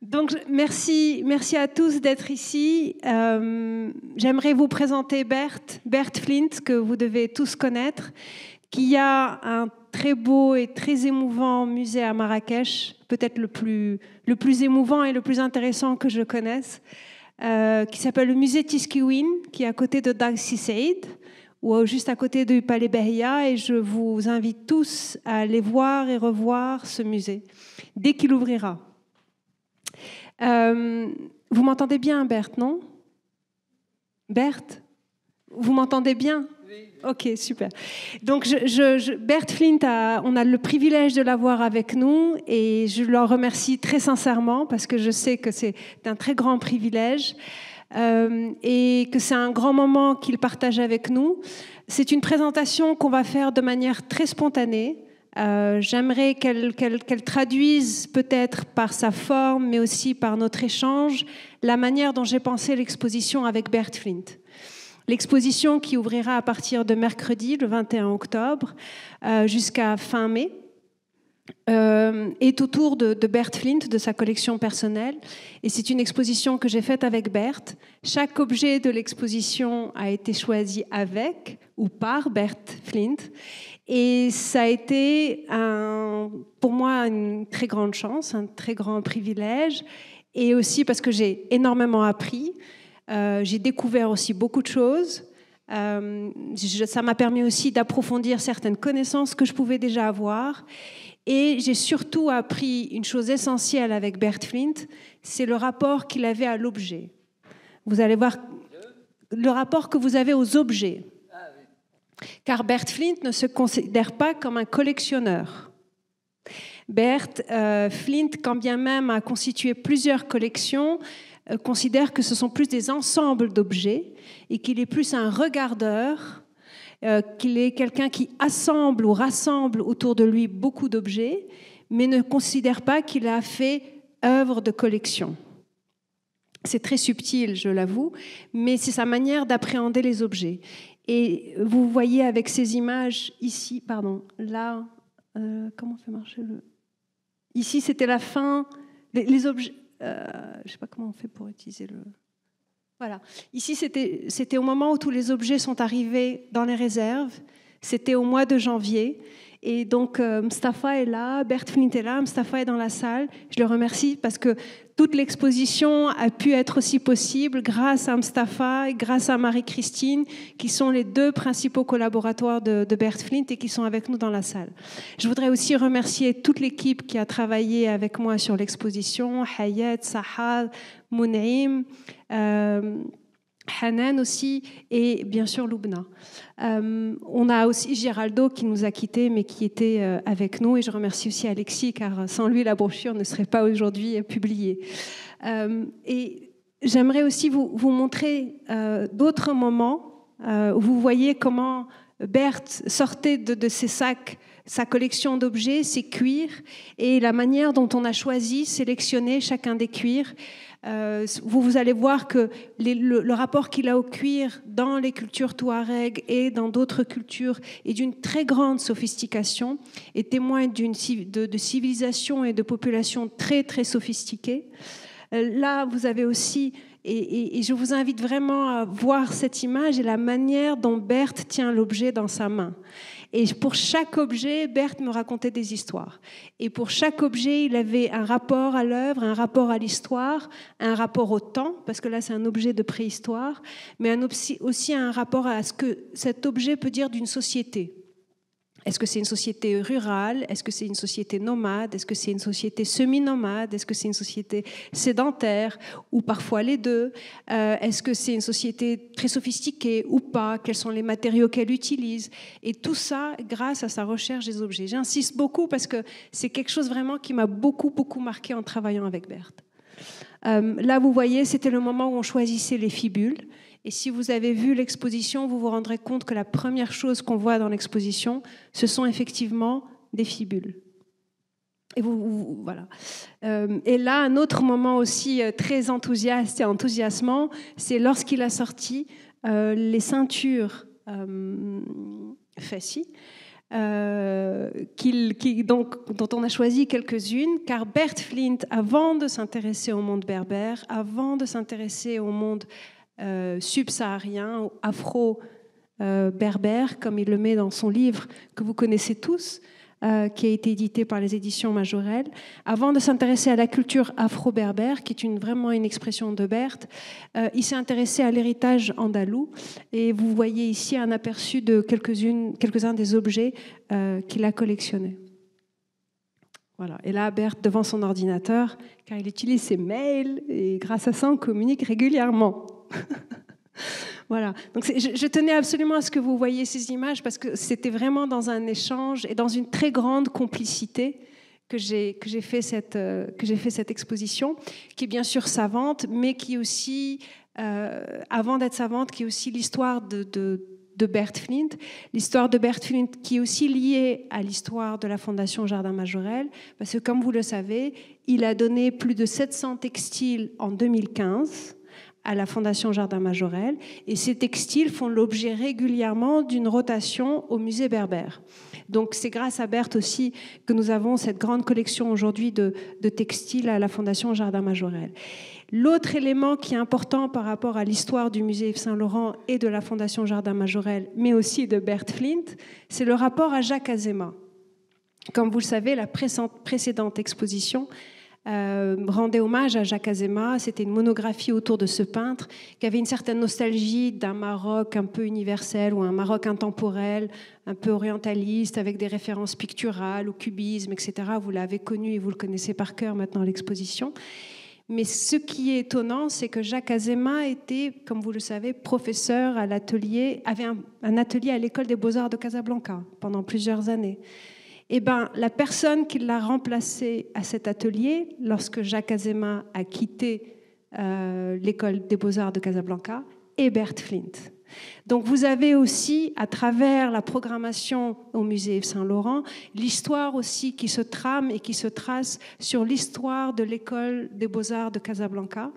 Donc, merci à tous d'être ici. J'aimerais vous présenter Bert Flint, que vous devez tous connaître, qui a un très beau et très émouvant musée à Marrakech, peut-être le plus émouvant et le plus intéressant que je connaisse, qui s'appelle le musée Tiskouine, qui est à côté de Dag Saïd, ou juste à côté du Palais Behia, et je vous invite tous à aller voir et revoir ce musée dès qu'il ouvrira. Vous m'entendez bien, Bert, non? Bert, vous m'entendez bien? Oui. Ok, super. Donc, Bert Flint, on a le privilège de l'avoir avec nous et je le remercie très sincèrement parce que je sais que c'est un très grand privilège et que c'est un grand moment qu'il partage avec nous. C'est une présentation qu'on va faire de manière très spontanée. J'aimerais qu'elle traduise peut-être par sa forme, mais aussi par notre échange, la manière dont j'ai pensé l'exposition avec Bert Flint. L'exposition qui ouvrira à partir de mercredi, le 21 octobre, jusqu'à fin mai, est autour de Bert Flint, de sa collection personnelle. Et c'est une exposition que j'ai faite avec Bert. Chaque objet de l'exposition a été choisi avec ou par Bert Flint. Et ça a été pour moi une très grande chance, un très grand privilège, et aussi parce que j'ai énormément appris. J'ai découvert aussi beaucoup de choses. Ça m'a permis aussi d'approfondir certaines connaissances que je pouvais déjà avoir. Et j'ai surtout appris une chose essentielle avec Bert Flint, c'est le rapport qu'il avait à l'objet. Vous allez voir le rapport que vous avez aux objets. Car Bert Flint ne se considère pas comme un collectionneur. Bert Flint, quand bien même a constitué plusieurs collections, considère que ce sont plus des ensembles d'objets et qu'il est plus un regardeur, qu'il est quelqu'un qui assemble ou rassemble autour de lui beaucoup d'objets, mais ne considère pas qu'il a fait œuvre de collection. C'est très subtil, je l'avoue, mais c'est sa manière d'appréhender les objets. Et vous voyez avec ces images ici, là, comment on fait marcher le... Ici, c'était la fin, les objets, je ne sais pas comment on fait pour utiliser le... Voilà, ici, c'était au moment où tous les objets sont arrivés dans les réserves, c'était au mois de janvier. Et donc, Mustapha est là, Bert Flint est là, Mustapha est dans la salle. Je le remercie parce que toute l'exposition a pu être aussi possible grâce à Mustapha et grâce à Marie-Christine, qui sont les deux principaux collaborateurs de Bert Flint et qui sont avec nous dans la salle. Je voudrais aussi remercier toute l'équipe qui a travaillé avec moi sur l'exposition, Hayat, Sahad, Moun'im, Hanan aussi, et bien sûr Loubna. On a aussi Géraldo qui nous a quittés, mais qui était avec nous, et je remercie aussi Alexis, car sans lui, la brochure ne serait pas aujourd'hui publiée. Et j'aimerais aussi vous montrer d'autres moments où vous voyez comment Bert sortait de ses sacs, sa collection d'objets, ses cuirs, et la manière dont on a choisi, sélectionné chacun des cuirs. Vous allez voir que le rapport qu'il a au cuir dans les cultures touareg et dans d'autres cultures est d'une très grande sophistication et témoigne de civilisation et de population très très sophistiquées. Là, vous avez aussi, et je vous invite vraiment à voir cette image et la manière dont Bert tient l'objet dans sa main. Et pour chaque objet, Bert me racontait des histoires. Et pour chaque objet, il avait un rapport à l'œuvre, un rapport à l'histoire, un rapport au temps, parce que là, c'est un objet de préhistoire, mais aussi un rapport à ce que cet objet peut dire d'une société. Est-ce que c'est une société rurale? Est-ce que c'est une société nomade? Est-ce que c'est une société semi-nomade? Est-ce que c'est une société sédentaire? Ou parfois les deux? Est-ce que c'est une société très sophistiquée ou pas? Quels sont les matériaux qu'elle utilise? Et tout ça grâce à sa recherche des objets. J'insiste beaucoup parce que c'est quelque chose vraiment qui m'a beaucoup marqué en travaillant avec Bert. Là, vous voyez, c'était le moment où on choisissait les fibules. Et si vous avez vu l'exposition, vous vous rendrez compte que la première chose qu'on voit dans l'exposition, ce sont effectivement des fibules. Et voilà. Et là, un autre moment aussi très enthousiaste et enthousiasmant, c'est lorsqu'il a sorti les ceintures Fessi, dont on a choisi quelques-unes, car Bert Flint, avant de s'intéresser au monde berbère, avant de s'intéresser au monde subsaharien, afro-berbère, comme il le met dans son livre que vous connaissez tous, qui a été édité par les éditions Majorelle, avant de s'intéresser à la culture afro-berbère, qui est vraiment une expression de Bert, il s'est intéressé à l'héritage andalou. Et vous voyez ici un aperçu de quelques-uns des objets qu'il a collectionnés. Voilà. Et là, Bert, devant son ordinateur, car il utilise ses mails, et grâce à ça, on communique régulièrement. Voilà. Donc je tenais absolument à ce que vous voyiez ces images parce que c'était vraiment dans un échange et dans une très grande complicité que j'ai fait cette exposition, qui est bien sûr savante, mais qui est aussi, avant d'être savante, qui est aussi l'histoire de Bert Flint. L'histoire de Bert Flint qui est aussi liée à l'histoire de la Fondation Jardin Majorelle, parce que comme vous le savez, il a donné plus de 700 textiles en 2015 à la Fondation Jardin Majorelle, et ces textiles font l'objet régulièrement d'une rotation au musée berbère. Donc c'est grâce à Bert aussi que nous avons cette grande collection aujourd'hui de textiles à la Fondation Jardin Majorelle. L'autre élément qui est important par rapport à l'histoire du musée Yves Saint-Laurent et de la Fondation Jardin Majorelle, mais aussi de Bert Flint, c'est le rapport à Jacques Azéma. Comme vous le savez, la précédente exposition rendait hommage à Jacques Azéma. C'était une monographie autour de ce peintre qui avait une certaine nostalgie d'un Maroc un peu universel ou un Maroc intemporel, un peu orientaliste, avec des références picturales au cubisme, etc. Vous l'avez connu et vous le connaissez par cœur maintenant à l'exposition. Mais ce qui est étonnant, c'est que Jacques Azéma était, comme vous le savez, professeur à l'atelier, avait un atelier à l'école des Beaux-Arts de Casablanca pendant plusieurs années. Eh bien, la personne qui l'a remplacé à cet atelier, lorsque Jacques Azéma a quitté l'école des Beaux-Arts de Casablanca, est Bert Flint. Donc vous avez aussi, à travers la programmation au musée Yves Saint-Laurent, l'histoire aussi qui se trame et qui se trace sur l'histoire de l'école des Beaux-Arts de Casablanca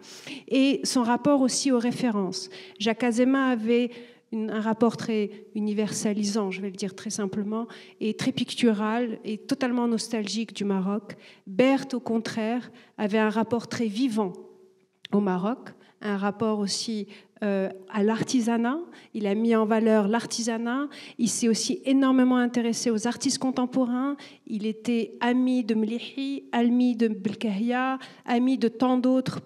et son rapport aussi aux références. Jacques Azéma avait un rapport très universalisant, je vais le dire très simplement, et très pictural et totalement nostalgique du Maroc. Bert, au contraire, avait un rapport très vivant au Maroc, un rapport aussi à l'artisanat. Il a mis en valeur l'artisanat. Il s'est aussi énormément intéressé aux artistes contemporains. Il était ami de Mlihi, ami de Belkahia, ami de tant d'autres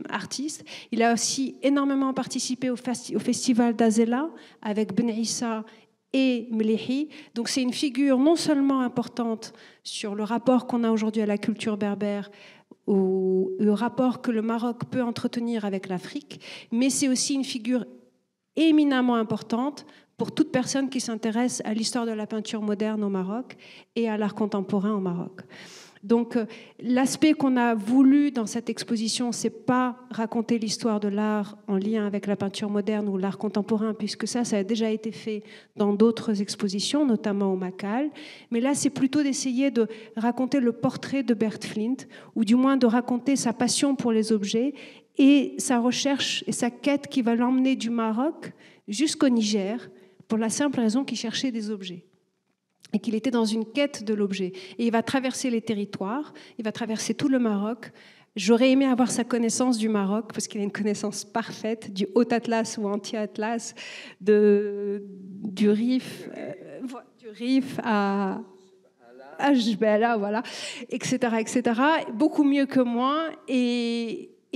artistes. Il a aussi énormément participé au festival d'Azela avec Ben Issa et Mlihi. Donc c'est une figure non seulement importante sur le rapport qu'on a aujourd'hui à la culture berbère, au rapport que le Maroc peut entretenir avec l'Afrique, mais c'est aussi une figure éminemment importante pour toute personne qui s'intéresse à l'histoire de la peinture moderne au Maroc et à l'art contemporain au Maroc. Donc l'aspect qu'on a voulu dans cette exposition, c'est pas raconter l'histoire de l'art en lien avec la peinture moderne ou l'art contemporain, puisque ça a déjà été fait dans d'autres expositions, notamment au Macal. Mais là, c'est plutôt d'essayer de raconter le portrait de Bert Flint, ou du moins de raconter sa passion pour les objets et sa recherche et sa quête qui va l'emmener du Maroc jusqu'au Niger, pour la simple raison qu'il cherchait des objets. Et qu'il était dans une quête de l'objet. Et il va traverser les territoires, il va traverser tout le Maroc. J'aurais aimé avoir sa connaissance du Maroc, parce qu'il a une connaissance parfaite du Haut-Atlas ou Anti-Atlas, du Rif à Jbel, voilà, etc., etc. Beaucoup mieux que moi.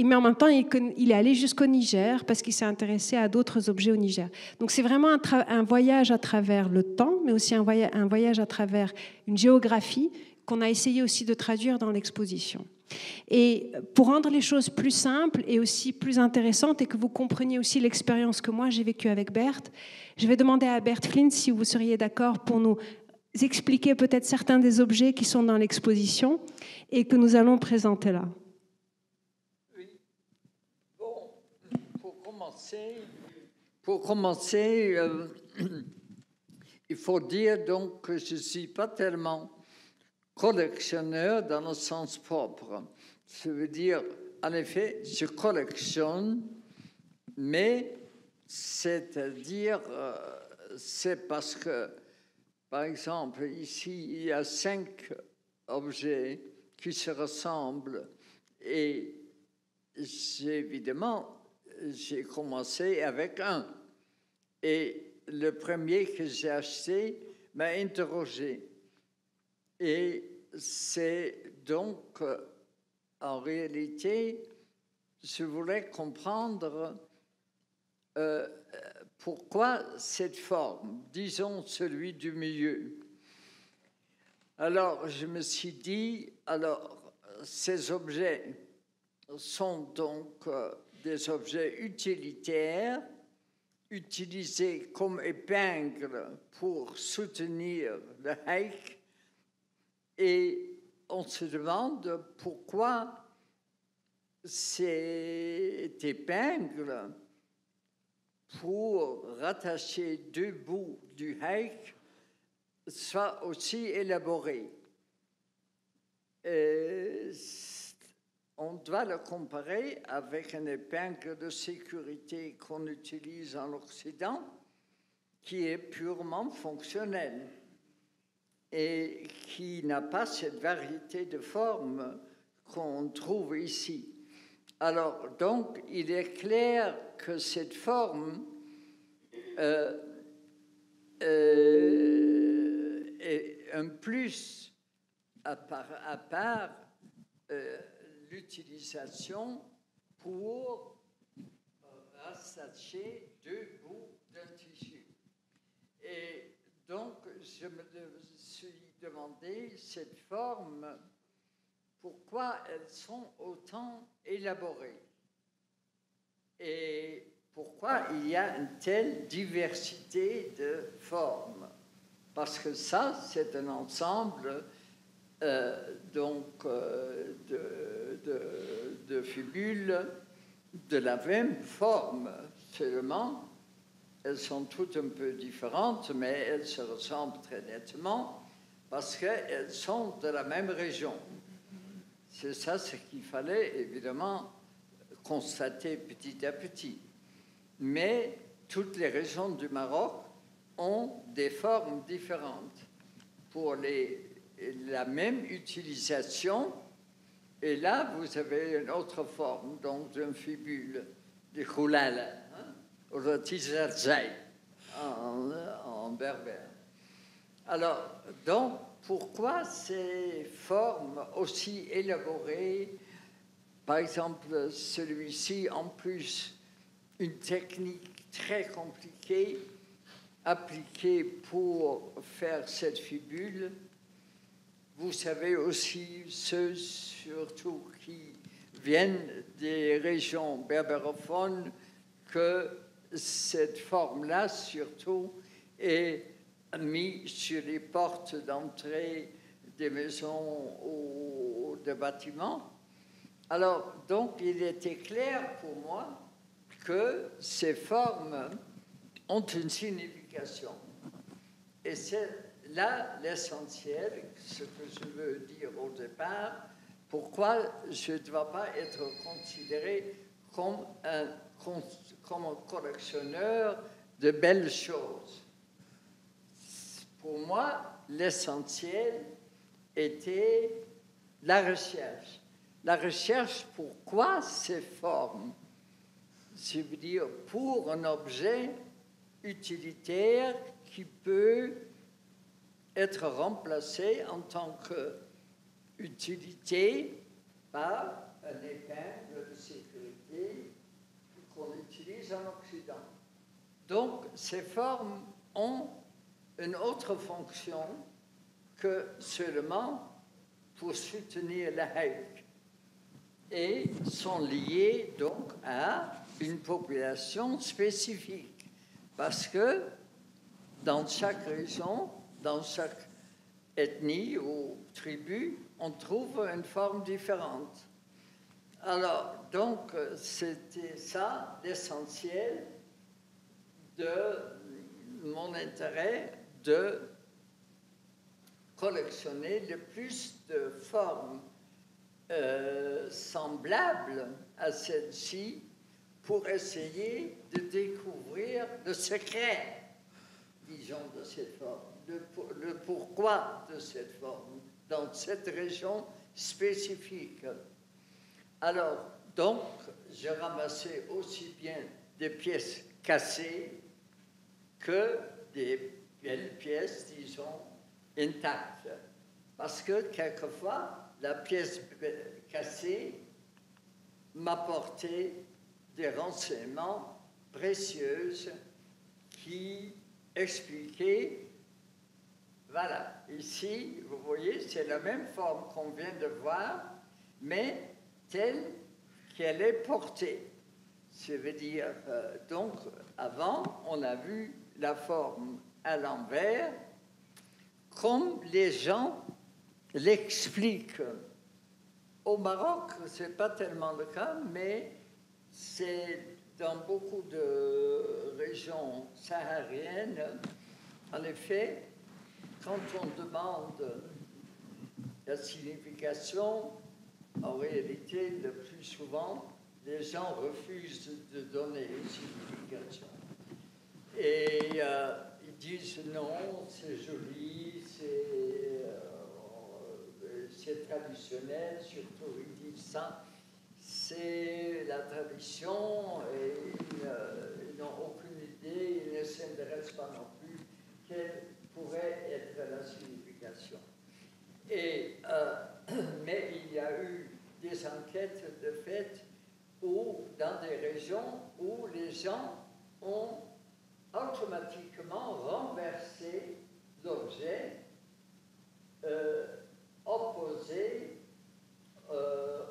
Mais en même temps, il est allé jusqu'au Niger parce qu'il s'est intéressé à d'autres objets au Niger. Donc c'est vraiment un voyage à travers le temps, mais aussi un voyage à travers une géographie qu'on a essayé aussi de traduire dans l'exposition. Et pour rendre les choses plus simples et aussi plus intéressantes et que vous compreniez aussi l'expérience que moi j'ai vécue avec Bert, je vais demander à Bert Flint si vous seriez d'accord pour nous expliquer peut-être certains des objets qui sont dans l'exposition et que nous allons présenter là. Pour commencer, il faut dire donc que je ne suis pas tellement collectionneur dans le sens propre. Ça veut dire, en effet, je collectionne, mais c'est-à-dire, c'est parce que Par exemple, ici, il y a 5 objets qui se ressemblent et évidemment, j'ai commencé avec un. Et le premier que j'ai acheté m'a interrogé. Et c'est donc, en réalité, je voulais comprendre pourquoi cette forme, disons celui du milieu. Alors, je me suis dit, alors, ces objets sont donc des objets utilitaires, utilisés comme épingles pour soutenir le hike, et on se demande pourquoi cette épingle pour rattacher 2 bouts du hike soit aussi élaborée. On doit le comparer avec une épingle de sécurité qu'on utilise en Occident, qui est purement fonctionnelle et qui n'a pas cette variété de formes qu'on trouve ici. Alors, donc, il est clair que cette forme est un plus à part l'utilisation pour rattacher 2 bouts d'un tissu. Et donc, je me suis demandé, cette forme, pourquoi elles sont autant élaborées et pourquoi il y a une telle diversité de formes. Parce que ça, c'est un ensemble de fibules de la même forme. Seulement, elles sont toutes un peu différentes, mais elles se ressemblent très nettement parce qu'elles sont de la même région. C'est ça ce qu'il fallait évidemment constater petit à petit. Mais toutes les régions du Maroc ont des formes différentes pour la même utilisation. Et là, vous avez une autre forme, donc d'un fibule, de khoulala, ou de tizarzaï, en berbère. Alors, donc, pourquoi ces formes aussi élaborées, par exemple celui-ci, en plus, une technique très compliquée appliquée pour faire cette fibule. Vous savez aussi, ceux surtout qui viennent des régions berbérophones, que cette forme-là, surtout, est mise sur les portes d'entrée des maisons ou des bâtiments. Alors, donc, il était clair pour moi que ces formes ont une signification. Et c'est là l'essentiel, ce que je veux dire au départ, pourquoi je ne dois pas être considéré comme un collectionneur de belles choses. Pour moi, l'essentiel était la recherche. La recherche, pourquoi ces formes? Je veux dire, pour un objet utilitaire qui peut être remplacé en tant qu'utilité par un épingle de sécurité qu'on utilise en Occident. Donc, ces formes ont une autre fonction que seulement pour soutenir la hike et sont liées donc à une population spécifique. Parce que dans chaque région, dans chaque ethnie ou tribu, on trouve une forme différente. Alors, donc, c'était ça l'essentiel de mon intérêt de collectionner le plus de formes semblables à celle-ci pour essayer de découvrir le secret, disons, de cette forme. le pourquoi de cette forme dans cette région spécifique. Alors, donc, j'ai ramassé aussi bien des pièces cassées que des belles pièces, disons, intactes. Parce que quelquefois, la pièce cassée m'apportait des renseignements précieux qui expliquaient, voilà, ici, vous voyez, c'est la même forme qu'on vient de voir, mais telle qu'elle est portée. Ça veut dire, donc, avant, on a vu la forme à l'envers, comme les gens l'expliquent. Au Maroc, ce n'est pas tellement le cas, mais c'est dans beaucoup de régions sahariennes. En effet, quand on demande la signification, en réalité, le plus souvent, les gens refusent de donner une signification. Et ils disent non, c'est joli, c'est traditionnel, surtout ils disent ça, c'est la tradition, et ils n'ont aucune idée, ils ne s'intéressent pas non plus quelle pourrait être la signification. Mais il y a eu des enquêtes de fait dans des régions où les gens ont automatiquement renversé l'objet opposé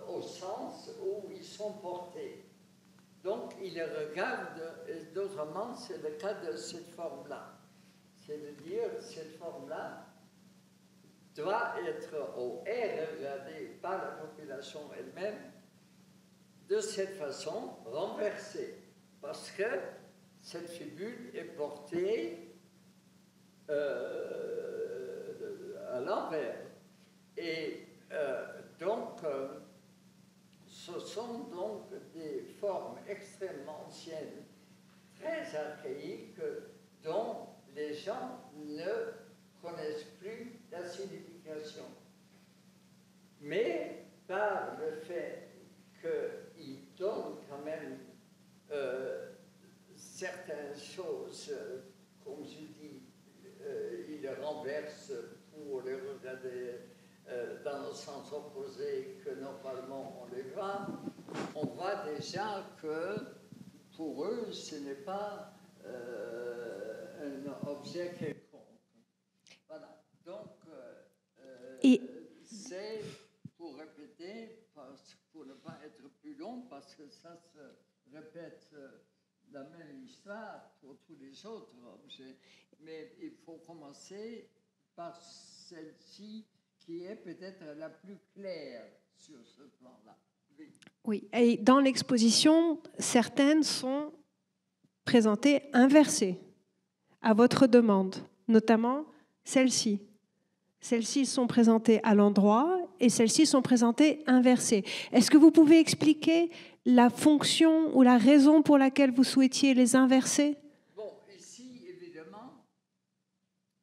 au sens où ils sont portés. Donc, ils les regardent, d'autrement, c'est le cas de cette forme-là. C'est-à-dire, cette forme-là doit être ou est regardée par la population elle-même de cette façon renversée, parce que cette figure est portée à l'envers. Et donc, ce sont donc des formes extrêmement anciennes, très archaïques, dont les gens ne connaissent plus la signification. Mais par le fait qu'ils donnent quand même certaines choses, comme je dis, ils les renversent pour les regarder dans le sens opposé que normalement on les voit, on voit déjà que pour eux, ce n'est pas un objet quelconque. Voilà. Donc, c'est, pour répéter, pour ne pas être plus long, parce que ça se répète la même histoire pour tous les autres objets, mais il faut commencer par celle-ci qui est peut-être la plus claire sur ce plan-là. Oui. Oui, et dans l'exposition, certaines sont présentées inversées à votre demande, notamment celles-ci. Celles-ci sont présentées à l'endroit et celles-ci sont présentées inversées. Est-ce que vous pouvez expliquer la fonction ou la raison pour laquelle vous souhaitiez les inverser ? Bon, ici, évidemment,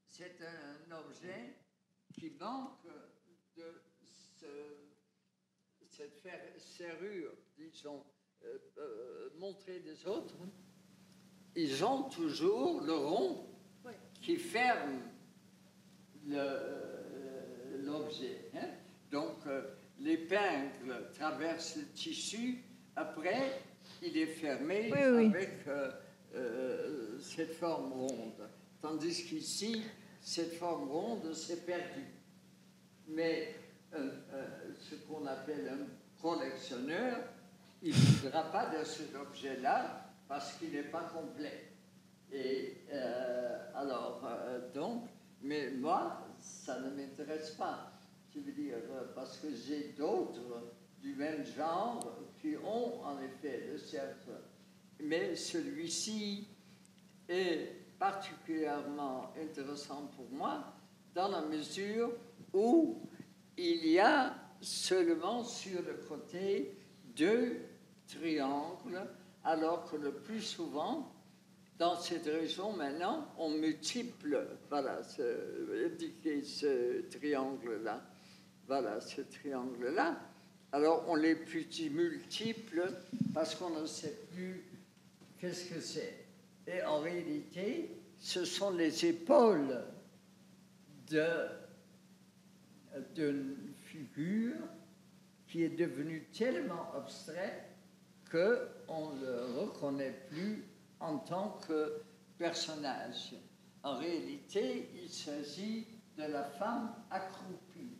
c'est un objet qui manque de cette serrure, disons, montrée des autres. Ils ont toujours le rond qui ferme l'objet. Hein? Donc, l'épingle traverse le tissu, après, il est fermé avec cette forme ronde. Tandis qu'ici, cette forme ronde s'est perdue. Mais ce qu'on appelle un collectionneur, il ne voudra pas de cet objet-là parce qu'il n'est pas complet. Et donc, mais moi, ça ne m'intéresse pas. Je veux dire, parce que j'ai d'autres du même genre qui ont en effet le cercle. Mais celui-ci est particulièrement intéressant pour moi dans la mesure où il y a seulement sur le côté 2 triangles, alors que le plus souvent, dans cette région, maintenant, on multiple, voilà, indiquer ce triangle-là. Voilà, ce triangle-là. Alors, on les multiples parce qu'on ne sait plus qu'est-ce que c'est. Et en réalité, ce sont les épaules d'une figure qui est devenue tellement abstraite qu'on ne le reconnaît plus en tant que personnage. En réalité, il s'agit de la femme accroupie,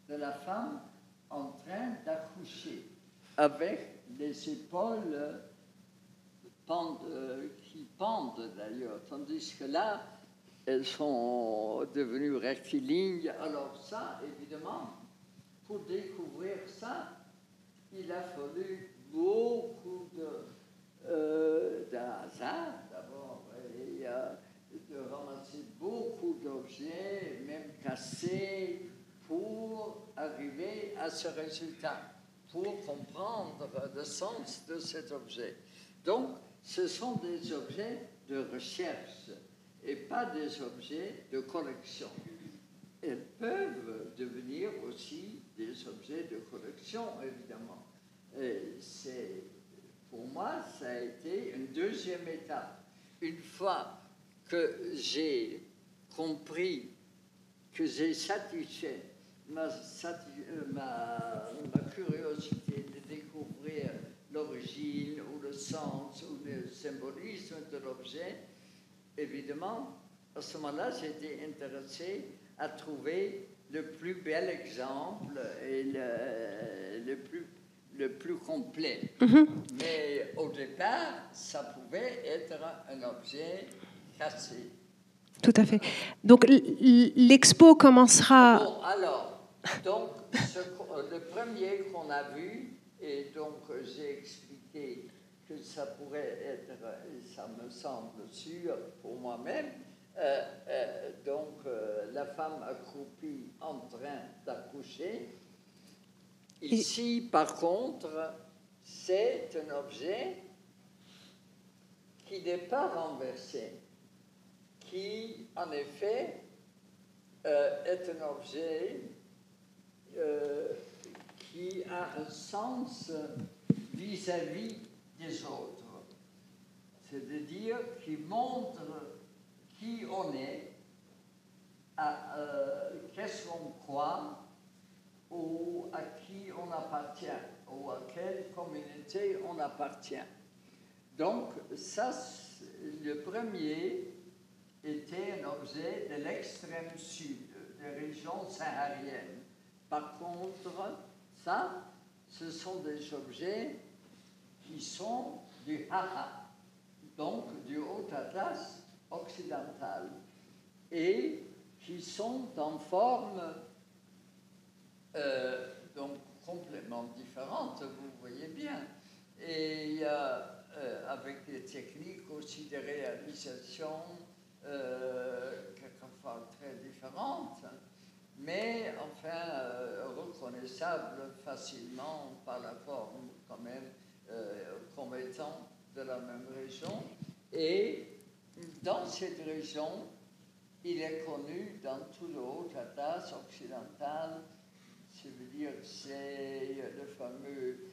de la femme en train d'accoucher, avec les épaules qui pendent d'ailleurs, tandis que là, elles sont devenues rectilignes. Alors ça, évidemment, pour découvrir ça, il a fallu beaucoup de hasard d'abord, et de ramasser beaucoup d'objets, même cassés, pour arriver à ce résultat, pour comprendre le sens de cet objet. Donc, ce sont des objets de recherche et pas des objets de collection. Elles peuvent devenir aussi des objets de collection, évidemment. Et pour moi, ça a été une deuxième étape. Une fois que j'ai compris, que j'ai satisfait ma curiosité de découvrir l'origine ou le sens ou le symbolisme de l'objet, évidemment, à ce moment-là, j'ai été intéressé à trouver le plus bel exemple et le plus complet. Mais au départ, ça pouvait être un objet cassé. Tout à fait. Donc l'expo commencera... Bon, alors, donc, le premier qu'on a vu, et donc j'ai expliqué que ça pourrait être, et ça me semble sûr pour moi-même, la femme accroupie en train d'accoucher. Ici, par contre, c'est un objet qui n'est pas renversé, qui, en effet, est un objet qui a un sens vis-à-vis des autres. C'est-à-dire qui montre qui on est, qu'est-ce qu'on croit, ou à qui on appartient, ou à quelle communauté on appartient. Donc, ça, le premier était un objet de l'extrême sud, des régions sahariennes. Par contre, ça, ce sont des objets qui sont du Haha, donc du Haut-Atlas occidental, et qui sont en forme donc complètement différentes, vous voyez bien, et avec des techniques aussi de réalisation quelquefois très différentes, mais enfin reconnaissables facilement par la forme quand même comme étant de la même région. Et dans cette région, il est connu dans tout le Haut-Atlas occidental. Ça veut dire que c'est le fameux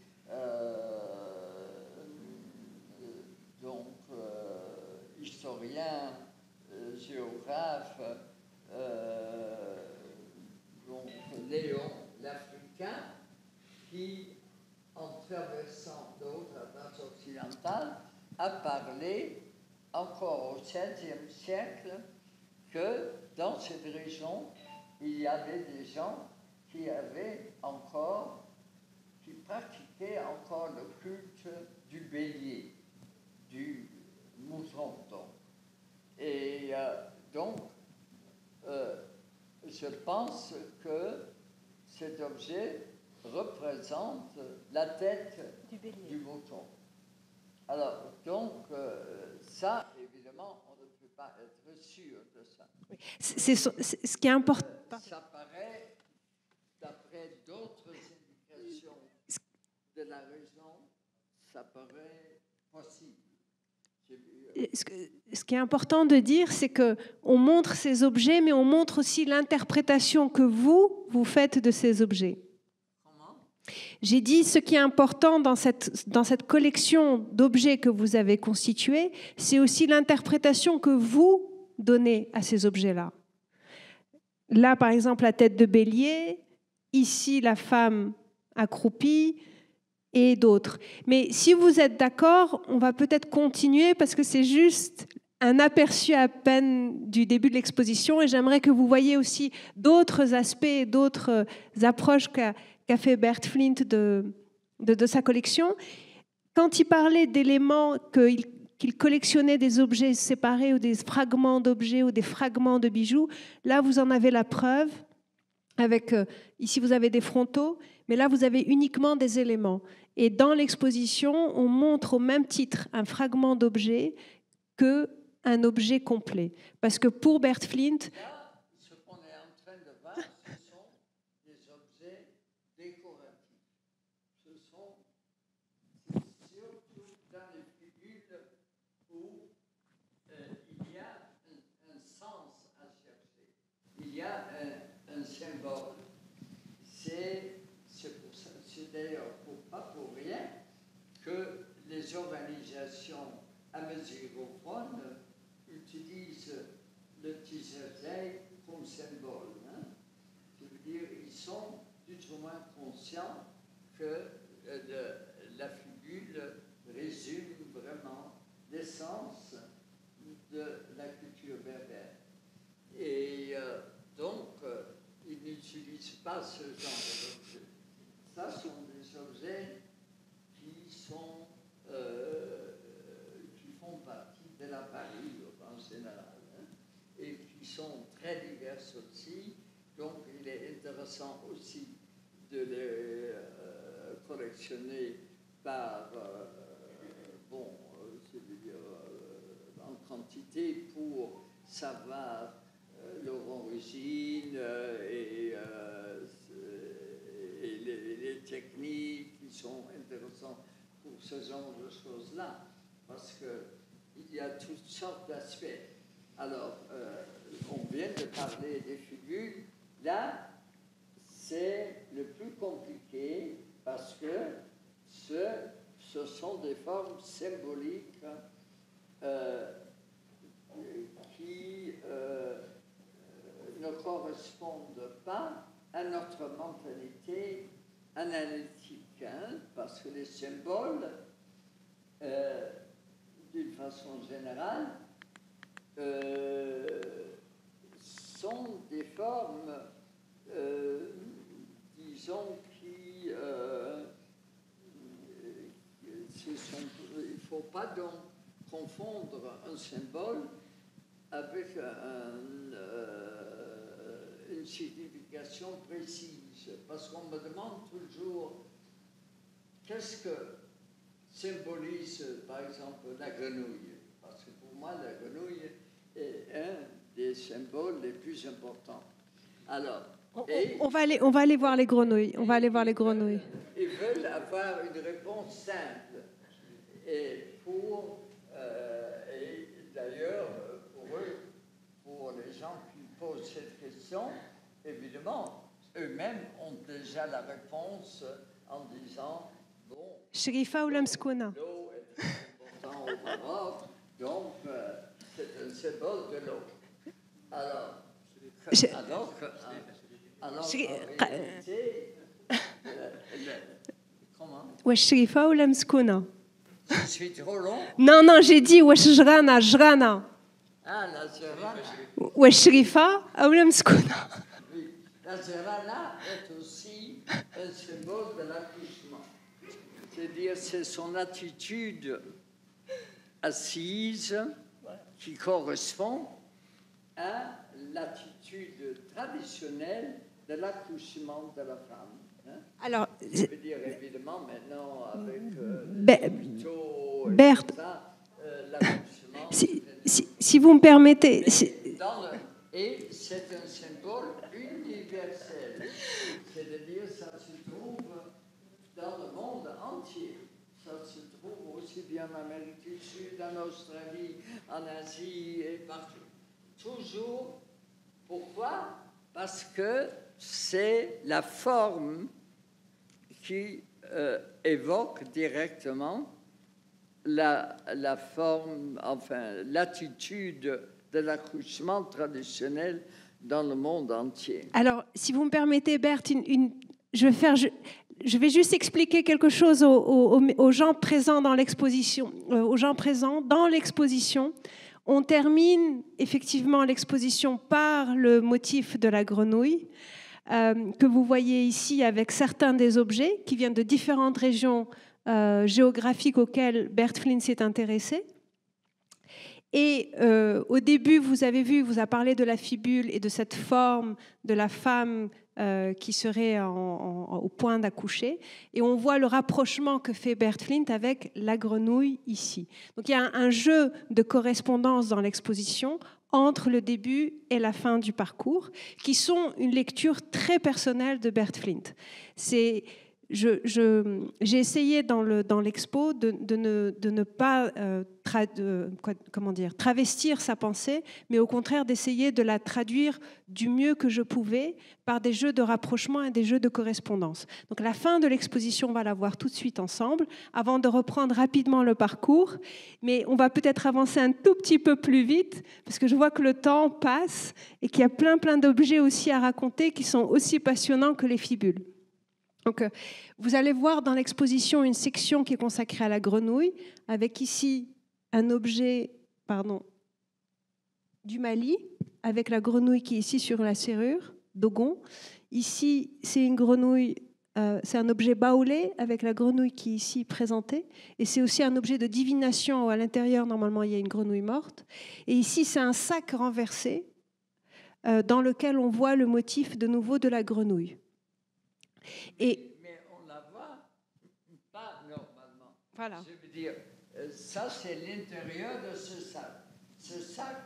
historien, géographe, donc Léon l'Africain, qui, en traversant le Haut-Atlas occidental, a parlé encore au XVIe siècle que dans cette région, il y avait des gens qui pratiquaient encore le culte du bélier, du mouton. Et je pense que cet objet représente la tête du mouton. Alors, donc, ça, évidemment, on ne peut pas être sûr de ça. C'est ce qui est important. Ça paraît, d'après d'autres indications de la région, ça paraît possible. Ce qui est important de dire, c'est qu'on montre ces objets, mais on montre aussi l'interprétation que vous faites de ces objets. J'ai dit, ce qui est important dans cette collection d'objets que vous avez constituée, c'est aussi l'interprétation que vous donnez à ces objets-là. Là, par exemple, la tête de bélier, ici, la femme accroupie, et d'autres. Mais si vous êtes d'accord, on va peut-être continuer parce que c'est juste un aperçu à peine du début de l'exposition et j'aimerais que vous voyiez aussi d'autres aspects, d'autres approches qu'a fait Bert Flint de sa collection. Quand il parlait d'éléments, qu'il collectionnait des objets séparés ou des fragments d'objets ou des fragments de bijoux, là vous en avez la preuve. Ici vous avez des frontaux, mais là vous avez uniquement des éléments. Et dans l'exposition, on montre au même titre un fragment d'objet qu'un objet complet. Parce que pour Bert Flint... Là, ce qu'on est en train de voir, ce sont des objets décoratifs. Ce sont surtout dans les figures où il y a un sens à chercher. Il y a un symbole. C'est d'ailleurs pas pour rien que les organisations amazigophones utilisent le tissertail comme symbole. Hein. Je veux dire, ils sont plus ou moins conscients que la figure résume vraiment l'essence de la culture berbère. Et donc, ils n'utilisent pas ce genre d'objets. Ça sont des objets qui font partie de la parure en général, hein, et qui sont très divers aussi. Donc, il est intéressant aussi de les collectionner par, je veux dire, en quantité pour savoir leur origine et les techniques qui sont intéressantes pour ce genre de choses-là, parce qu'il y a toutes sortes d'aspects. Alors, on vient de parler des figures. Là, c'est le plus compliqué parce que ce sont des formes symboliques qui ne correspondent pas à notre mentalité analytique, hein, parce que les symboles, d'une façon générale, sont des formes, disons, qui il ne faut pas donc confondre un symbole avec une signification précise, parce qu'on me demande toujours qu'est-ce que symbolise, par exemple, la grenouille, parce que pour moi, la grenouille est un des symboles les plus importants. Alors, on va aller voir les grenouilles. On va aller voir les grenouilles. Ils veulent avoir une réponse simple. Et d'ailleurs, pour eux, pour les gens qui posent cette question, évidemment, eux-mêmes ont déjà la réponse en disant, bon, Sherifa ou Lamskona. l'eau est très importante au Maroc, donc c'est un symbole de l'eau. Alors en réalité, comment? Wesh Sherifa ou Lamskona. Je suis trop long? Non, j'ai dit wesh Jrana. Ah, la Zerana. Wesh Sherifa ou Lamskona. Oui, la Zerana est aussi un symbole de l'accouchement. C'est-à-dire, c'est son attitude assise qui correspond à l'attitude traditionnelle de l'accouchement de la femme. Hein? Alors, je veux dire, évidemment, maintenant, avec l'hôpital Bert, et tout ça, l'accouchement... si vous me permettez... Et c'est un symbole universel. C'est-à-dire, ça se trouve dans le monde entier. Ça se trouve aussi aussi bien en Amérique du Sud, en Australie, en Asie et partout. Toujours. Pourquoi? Parce que c'est la forme qui évoque directement la forme, enfin l'attitude de l'accouchement traditionnel dans le monde entier. Alors, si vous me permettez, Berthe, je vais juste expliquer quelque chose aux gens présents dans l'exposition. On termine effectivement l'exposition par le motif de la grenouille, que vous voyez ici avec certains des objets qui viennent de différentes régions géographiques auxquelles Bert Flint s'est intéressé. Et au début, vous a parlé de la fibule et de cette forme de la femme qui serait au point d'accoucher. Et on voit le rapprochement que fait Bert Flint avec la grenouille ici. Donc il y a un jeu de correspondance dans l'exposition entre le début et la fin du parcours, qui sont une lecture très personnelle de Bert Flint. J'ai essayé dans l'expo de ne pas travestir sa pensée, mais au contraire d'essayer de la traduire du mieux que je pouvais par des jeux de rapprochement et des jeux de correspondance. Donc la fin de l'exposition, on va la voir tout de suite ensemble, avant de reprendre rapidement le parcours, mais on va peut-être avancer un tout petit peu plus vite, parce que je vois que le temps passe et qu'il y a plein d'objets aussi à raconter qui sont aussi passionnants que les fibules. Donc, vous allez voir dans l'exposition une section qui est consacrée à la grenouille, avec ici un objet du Mali, avec la grenouille qui est ici sur la serrure, Dogon. Ici, c'est une grenouille, c'est un objet baoulé, avec la grenouille qui est ici présentée. Et c'est aussi un objet de divination. À l'intérieur, normalement, il y a une grenouille morte. Et ici, c'est un sac renversé, dans lequel on voit le motif de nouveau de la grenouille. Mais on la voit pas normalement. Voilà. Je veux dire, ça c'est l'intérieur de ce sac. Ce sac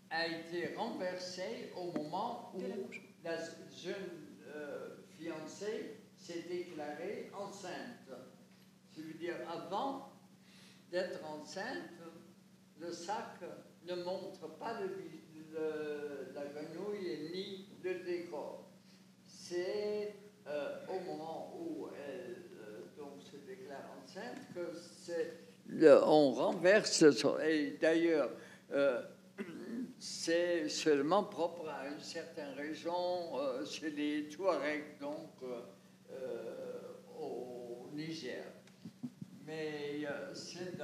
a été renversé au moment où la jeune fiancée s'est déclarée enceinte. Je veux dire, avant d'être enceinte, le sac ne montre pas la grenouille ni le décor. C'est au moment où elle donc se déclare enceinte que on renverse. Et d'ailleurs, c'est seulement propre à une certaine région, chez les Touaregs, donc au Niger. Mais c'est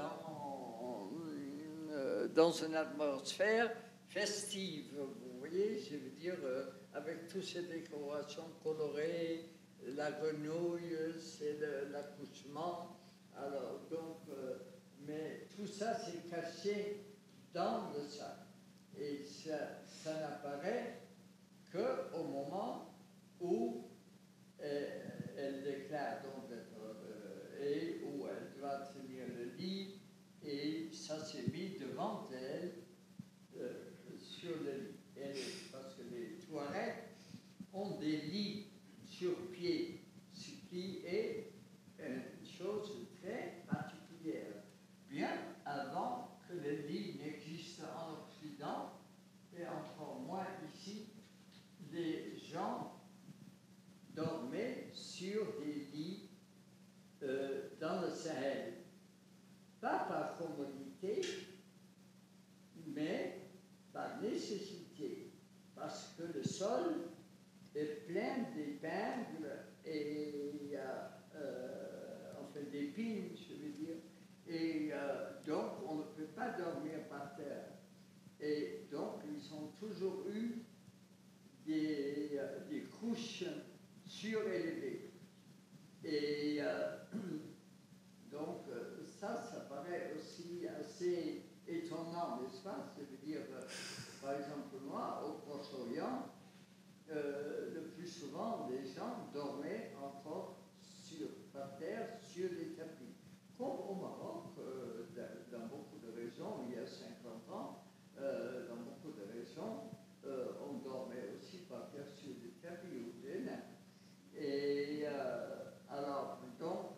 dans une atmosphère festive, vous voyez, je veux dire, avec toutes ces décorations colorées, la grenouille, c'est l'accouchement. Alors, donc, mais tout ça, c'est caché dans le sac. Et ça n'apparaît qu'au moment où elle déclare donc et où elle doit tenir le lit, et ça s'est mis devant elle sur le lit. Parce que les Touaregs ont des lits sur pied, ce qui est une chose très particulière. Bien avant que le lit n'existe en Occident, et encore moins ici, les gens dormaient sur des lits dans le Sahel. Pas par commodité, mais par nécessité, parce que le sol est plein d'épingles et enfin d'épines, je veux dire, et donc on ne peut pas dormir par terre. Et donc ils ont toujours eu des couches surélevées. Et donc ça paraît aussi assez étonnant, n'est-ce pas? Je veux dire, par exemple, moi, au Proche-Orient, le plus souvent, les gens dormaient encore par terre sur des tapis. Comme au Maroc, dans beaucoup de régions, il y a 50 ans, dans beaucoup de régions, on dormait aussi par terre sur des tapis ou des nappes. Et alors, donc,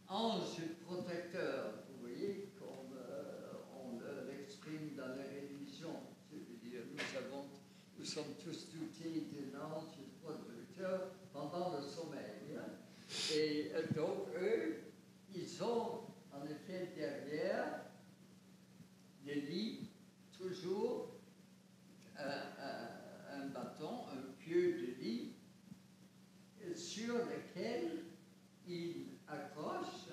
ange protecteur, vous voyez, comme on l'exprime dans les religions. C'est-à-dire, nous sommes tous dotés d'un ange protecteur pendant le sommeil. Hein. Et donc, eux, ils ont en effet derrière des lits, toujours un bâton, un pieu de lit, sur lequel ils accrochent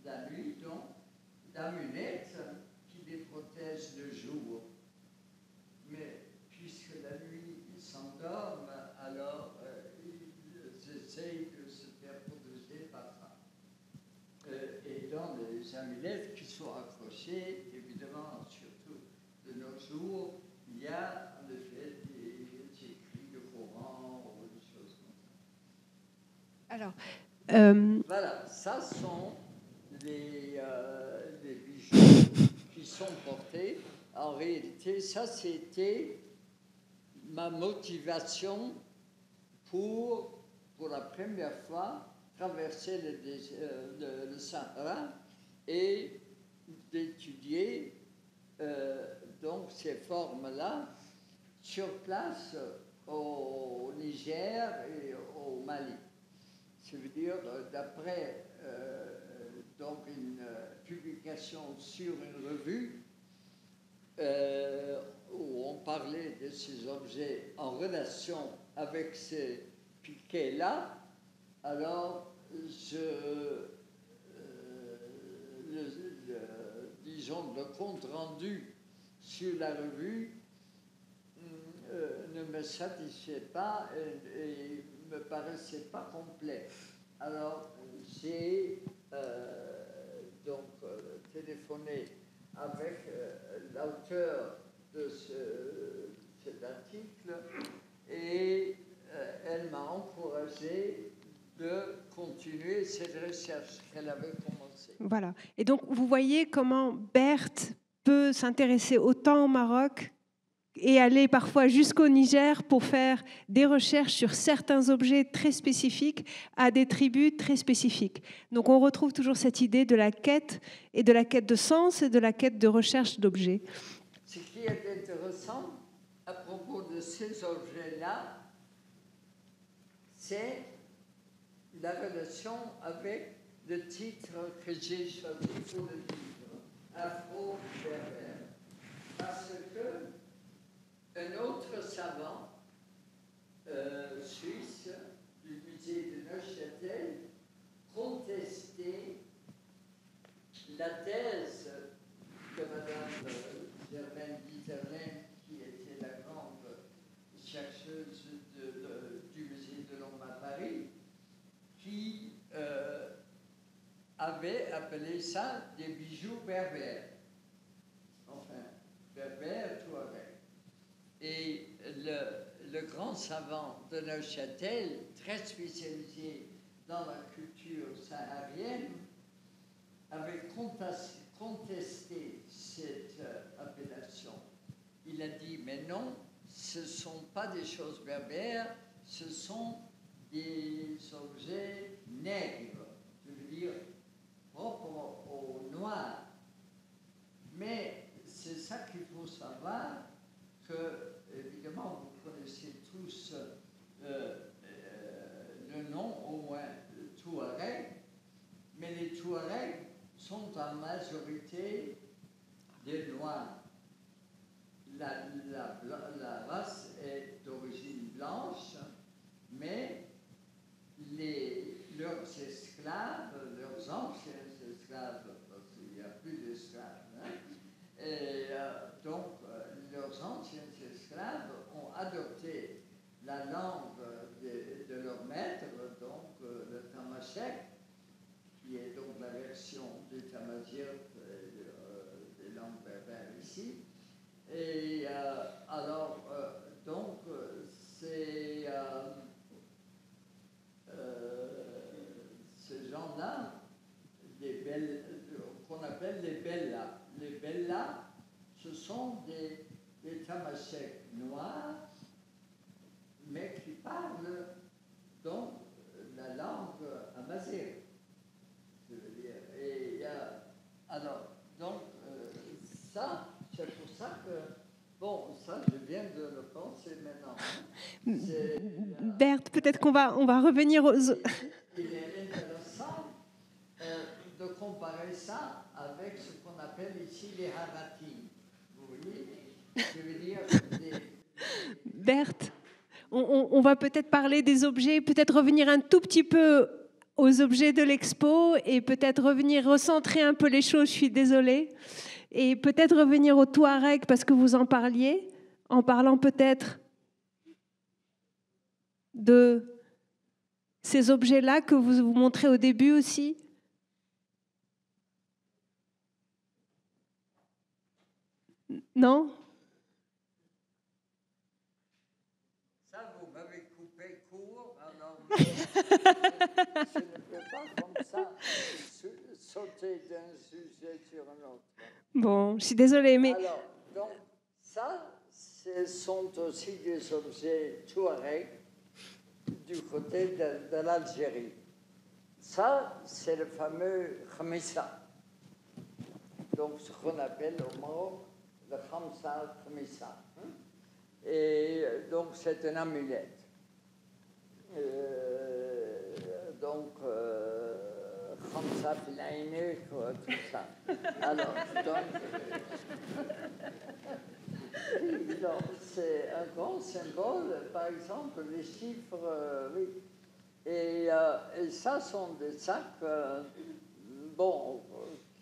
la nuit, donc, d'amulettes qui les protègent le jour. Mais puisque la nuit, ils s'endorment, alors ils essayent de se faire protéger par ça. Et dans les amulettes qui sont accrochées, évidemment, surtout de nos jours, il y a en effet des écrits de Coran ou des choses comme ça. Alors, voilà, ça sont les bijoux qui sont portés. En réalité, ça c'était ma motivation pour la première fois, traverser le Sahara et d'étudier donc ces formes-là sur place au Niger et au Mali. Ça veut dire, d'après donc une publication sur une revue où on parlait de ces objets en relation avec ces piquets-là, alors disons, le compte rendu sur la revue ne me satisfait pas et me paraissait pas complet. Alors j'ai donc téléphoné avec l'auteur de cet article et elle m'a encouragé de continuer cette recherche qu'elle avait commencée. Voilà. Et donc, vous voyez comment Berthe peut s'intéresser autant au Maroc et aller parfois jusqu'au Niger pour faire des recherches sur certains objets très spécifiques à des tribus très spécifiques. Donc, on retrouve toujours cette idée de la quête et de la quête de sens et de la quête de recherche d'objets. Ce qui est intéressant à propos de ces objets-là, c'est la relation avec le titre que j'ai choisi pour le livre, Afro-Berbère. Parce que un autre savant suisse du musée de Neuchâtel contestait la thèse de Madame Germaine Dieterlen, qui était la grande chercheuse du musée de l'Homme à Paris, qui avait appelé ça des bijoux berbères. Enfin, berbères, touareg. Et le grand savant de Neuchâtel, très spécialisé dans la culture saharienne, avait contesté cette appellation. Il a dit, mais non, ce ne sont pas des choses berbères, ce sont des objets nègres, je veux dire propres aux noirs. Mais c'est ça qu'il faut savoir, que, évidemment, vous connaissez tous le nom, au moins, Touareg, mais les Touaregs sont en majorité des noirs. La race est d'origine blanche, mais leurs esclaves, leurs anciens esclaves, parce qu'il n'y a plus d'esclaves, hein, et donc leurs anciens esclaves ont adopté la langue de leur maître, donc le tamashek, qui est donc la version du tamazight des langues berbères ici. Et alors, donc, c'est ces gens-là, qu'on appelle les bellas. Les bellas, ce sont des tamasheks noirs, mais qui parlent donc la langue amazigh. Je veux dire, peut-être qu'on va revenir aux... Il est intéressant de comparer ça avec ce qu'on appelle ici les haratim. Vous voyez, je veux dire Berthe, on va peut-être parler des objets, peut-être revenir un tout petit peu aux objets de l'expo et peut-être revenir recentrer un peu les choses, je suis désolée, et peut-être revenir au Touareg parce que vous en parliez, en parlant peut-être de ces objets-là que vous montrez au début aussi. Non ? Ça, vous m'avez coupé court, alors je ne peux pas comme ça sauter d'un sujet sur un autre. Bon, je suis désolée, mais... Alors, donc, ça, ce sont aussi des objets touareg du côté de l'Algérie. Ça, c'est le fameux khamissa. Donc, ce qu'on appelle au Maroc le khamsa khamissa. Et donc, c'est une amulette. Donc, khamsa fil ayni, tout ça. Alors, donc, c'est un grand symbole, par exemple, les chiffres, oui. Et ça sont des sacs,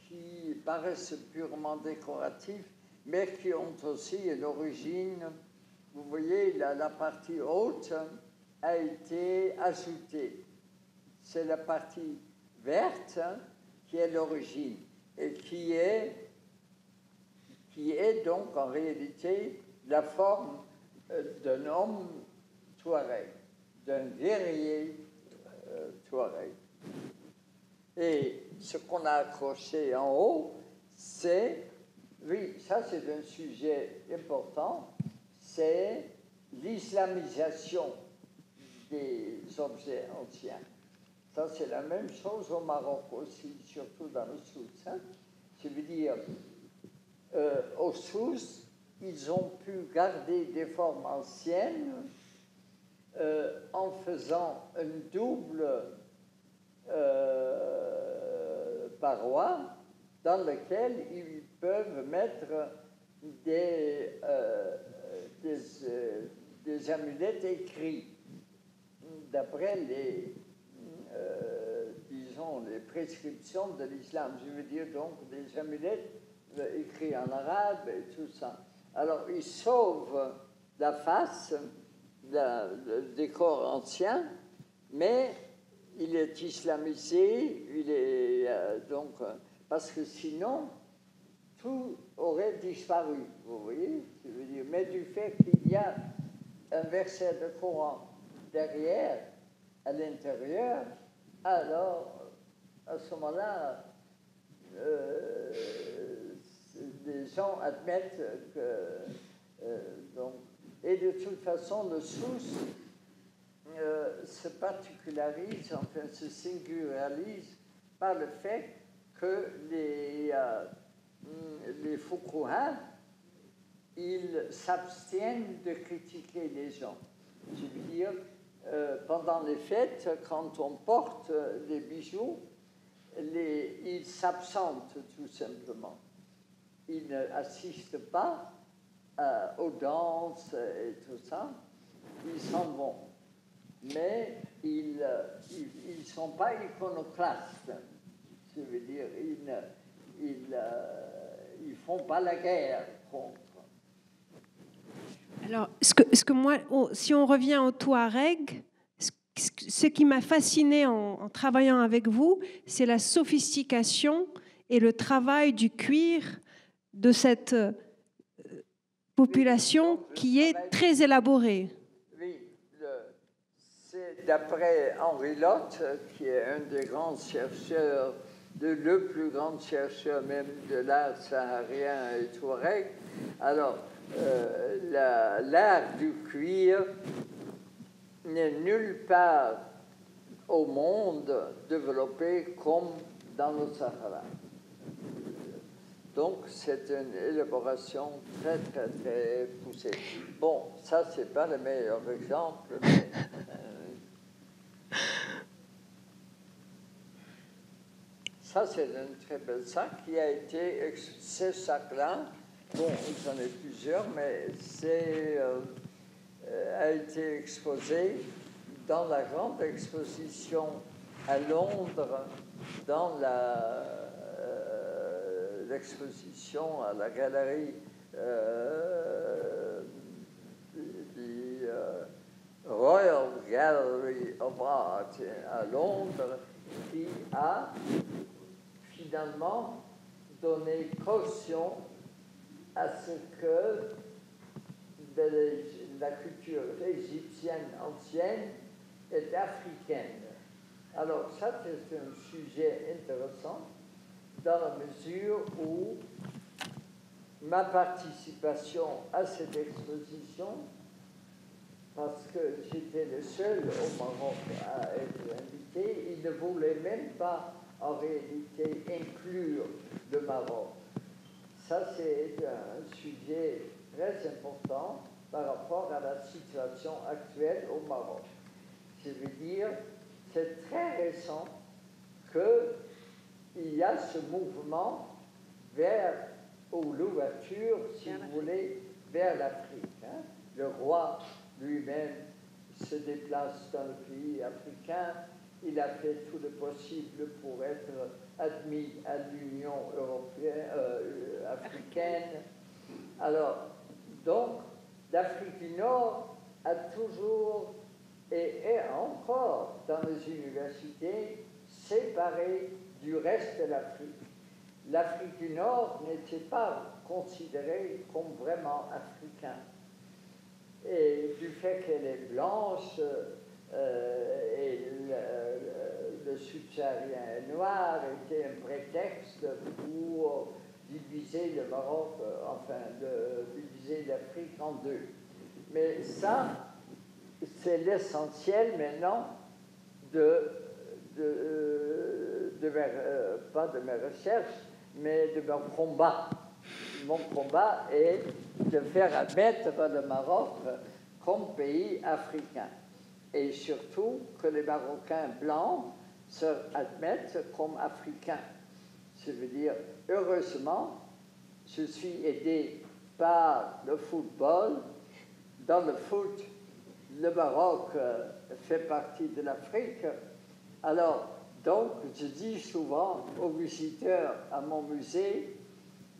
qui paraissent purement décoratifs, mais qui ont aussi une origine. Vous voyez, la partie haute a été ajoutée. C'est la partie verte qui est l'origine et qui est donc en réalité la forme d'un homme touareg, d'un guerrier touareg. Et ce qu'on a accroché en haut, c'est, oui, ça c'est un sujet important, c'est l'islamisation des objets anciens. Ça c'est la même chose au Maroc aussi, surtout dans le Souss. Je veux dire, au Souss, ils ont pu garder des formes anciennes en faisant une double paroi dans laquelle ils peuvent mettre des amulettes écrites d'après les prescriptions de l'islam. Je veux dire donc des amulettes écrites en arabe et tout ça. Alors ils sauvent la face, le décor ancien, mais il est islamisé, il est parce que sinon tout aurait disparu, vous voyez, je veux dire. Mais du fait qu'il y a un verset de Coran derrière, à l'intérieur, alors à ce moment-là, les gens admettent que et de toute façon le Souss se particularise, enfin se singularise par le fait que les fuqaha, ils s'abstiennent de critiquer les gens. Je veux dire, pendant les fêtes, quand on porte les bijoux, ils s'absentent tout simplement. Ils n'assistent pas aux danses et tout ça. Ils s'en vont. Mais ils ne sont pas iconoclastes. Je veux dire, ils ne font pas la guerre contre. Alors, ce que moi, si on revient au Touareg, ce qui m'a fasciné en travaillant avec vous, c'est la sophistication et le travail du cuir de cette population qui est très élaborée. Oui, c'est d'après Henri Lotte, qui est un des grands chercheurs, le plus grand chercheur même de l'art saharien et touareg. Alors, l'art du cuir n'est nulle part au monde développé comme dans le Sahara. Donc, c'est une élaboration très, très, très poussée. Bon, ça, c'est pas le meilleur exemple, mais ça, c'est un très bel sac qui a été, ce sac-là, bon, j'en ai plusieurs, mais a été exposé dans la grande exposition à Londres, dans l'exposition à la galerie du Royal Gallery of Art à Londres, qui a finalement donné caution à ce que la culture égyptienne ancienne est africaine. Alors ça, c'est un sujet intéressant dans la mesure où ma participation à cette exposition, parce que j'étais le seul au Maroc à être invité, il ne voulait même pas en réalité inclure le Maroc. Ça, c'est un sujet très important par rapport à la situation actuelle au Maroc. Je veux dire, c'est très récent qu'il y a ce mouvement vers, ou l'ouverture, si vous voulez, vers l'Afrique. Hein. Le roi lui-même se déplace dans le pays africain. Il a fait tout le possible pour être admis à l'Union européenne, africaine. Alors, donc, l'Afrique du Nord a toujours et est encore dans les universités séparée du reste de l'Afrique. L'Afrique du Nord n'était pas considérée comme vraiment africaine. Et du fait qu'elle est blanche et le subsaharien est noir était un prétexte pour diviser le Maroc, diviser l'Afrique en deux. Mais ça, c'est l'essentiel maintenant pas de mes recherches, mais de mon combat. Mon combat est de faire admettre le Maroc comme pays africain. Et surtout que les Marocains blancs se admettent comme africains. Je veux dire, heureusement, je suis aidé par le football. Dans le foot, le Maroc fait partie de l'Afrique. Alors, donc, je dis souvent aux visiteurs à mon musée,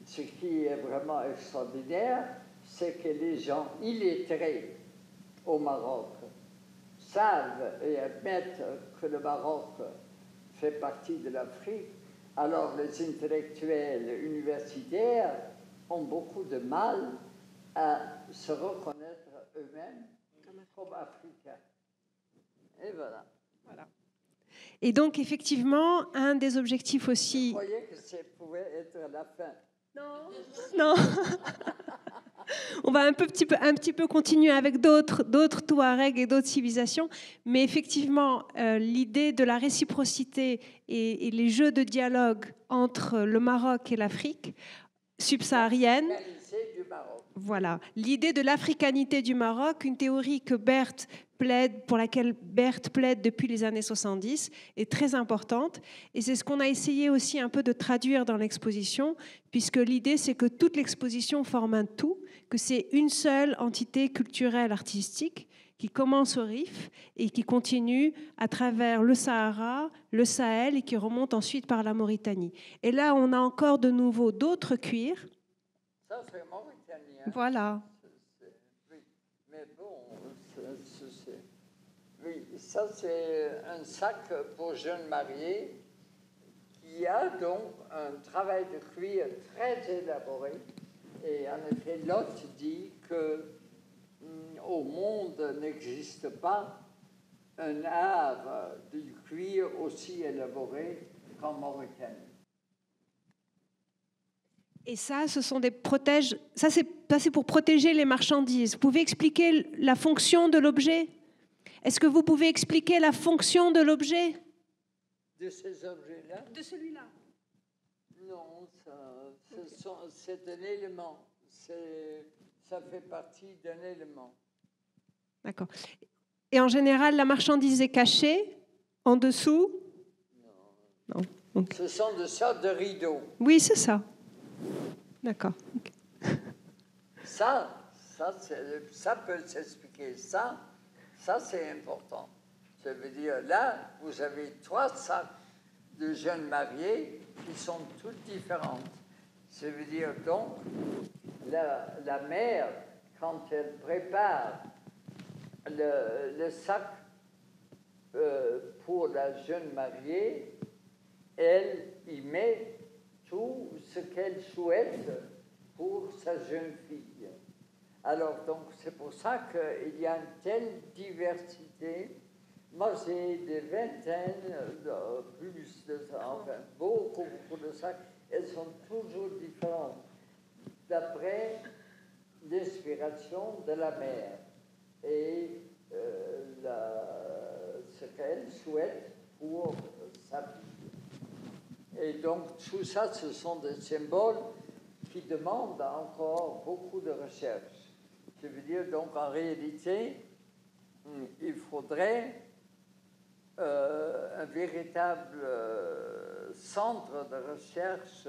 ce qui est vraiment extraordinaire, c'est que les gens illettrés au Maroc savent et admettent que le Maroc fait partie de l'Afrique, alors les intellectuels universitaires ont beaucoup de mal à se reconnaître eux-mêmes comme africains. Et voilà. Et donc, effectivement, un des objectifs aussi... Vous croyez que ça pouvait être la fin? Non. On va un petit peu continuer avec d'autres Touaregs et d'autres civilisations, mais effectivement, l'idée de la réciprocité et les jeux de dialogue entre le Maroc et l'Afrique subsaharienne. Voilà, l'idée de l'africanité du Maroc, une théorie pour laquelle Berthe plaide depuis les années 70, est très importante. Et c'est ce qu'on a essayé aussi un peu de traduire dans l'exposition, puisque l'idée, c'est que toute l'exposition forme un tout, que c'est une seule entité culturelle artistique qui commence au Rif et qui continue à travers le Sahara, le Sahel et qui remonte ensuite par la Mauritanie. Et là, on a encore de nouveau d'autres cuirs. Ça, c'est mauritanien. Voilà. Oui, mais bon, oui, ça c'est un sac pour jeunes mariés qui a donc un travail de cuir très élaboré. Et en effet, Lot dit que au monde n'existe pas un art du cuir aussi élaboré qu'en Mauritanie. Et ça, ce sont des protèges. Ça, c'est pour protéger les marchandises. Vous pouvez expliquer la fonction de l'objet? Est-ce que vous pouvez expliquer la fonction de l'objet? De ces objets-là? De celui-là? Non, c'est un élément. Ça fait partie d'un élément. D'accord. Et en général, la marchandise est cachée en dessous? Non. Donc... Ce sont des sortes de rideaux. Oui, c'est ça. D'accord. Okay. Ça peut s'expliquer. Ça c'est important. Ça veut dire, là, vous avez 3 sacs de jeunes mariés qui sont toutes différentes. Ça veut dire, donc, la mère, quand elle prépare le sac pour la jeune mariée, elle y met tout ce qu'elle souhaite pour sa jeune fille. Alors, donc, c'est pour ça qu'il y a une telle diversité. Moi, j'ai des vingtaines, plus de ça, enfin, beaucoup de sacs. Elles sont toujours différentes, d'après l'inspiration de la mère et ce qu'elle souhaite pour sa fille. Et donc, tout ça, ce sont des symboles qui demandent encore beaucoup de recherche. Je veux dire, donc, en réalité, il faudrait un véritable centre de recherche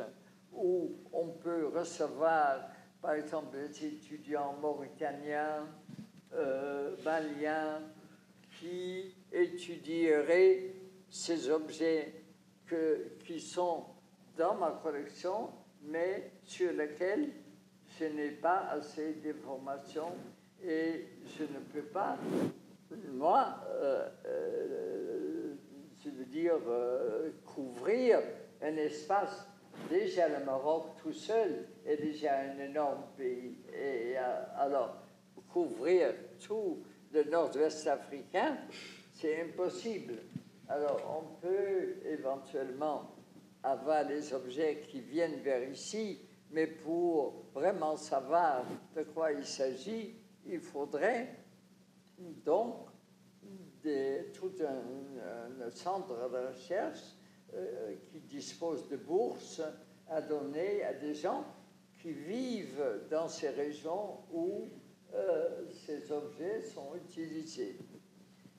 où on peut recevoir, par exemple, des étudiants mauritaniens, maliens, qui étudieraient ces objets qui sont dans ma collection, mais sur lesquels je n'ai pas assez d'informations et je ne peux pas, moi, je veux dire, couvrir un espace. Déjà, le Maroc tout seul est déjà un énorme pays. Et alors, couvrir tout le nord-ouest africain, c'est impossible. Alors, on peut éventuellement avoir des objets qui viennent vers ici, mais pour vraiment savoir de quoi il s'agit, il faudrait donc tout un centre de recherche qui dispose de bourses à donner à des gens qui vivent dans ces régions où ces objets sont utilisés.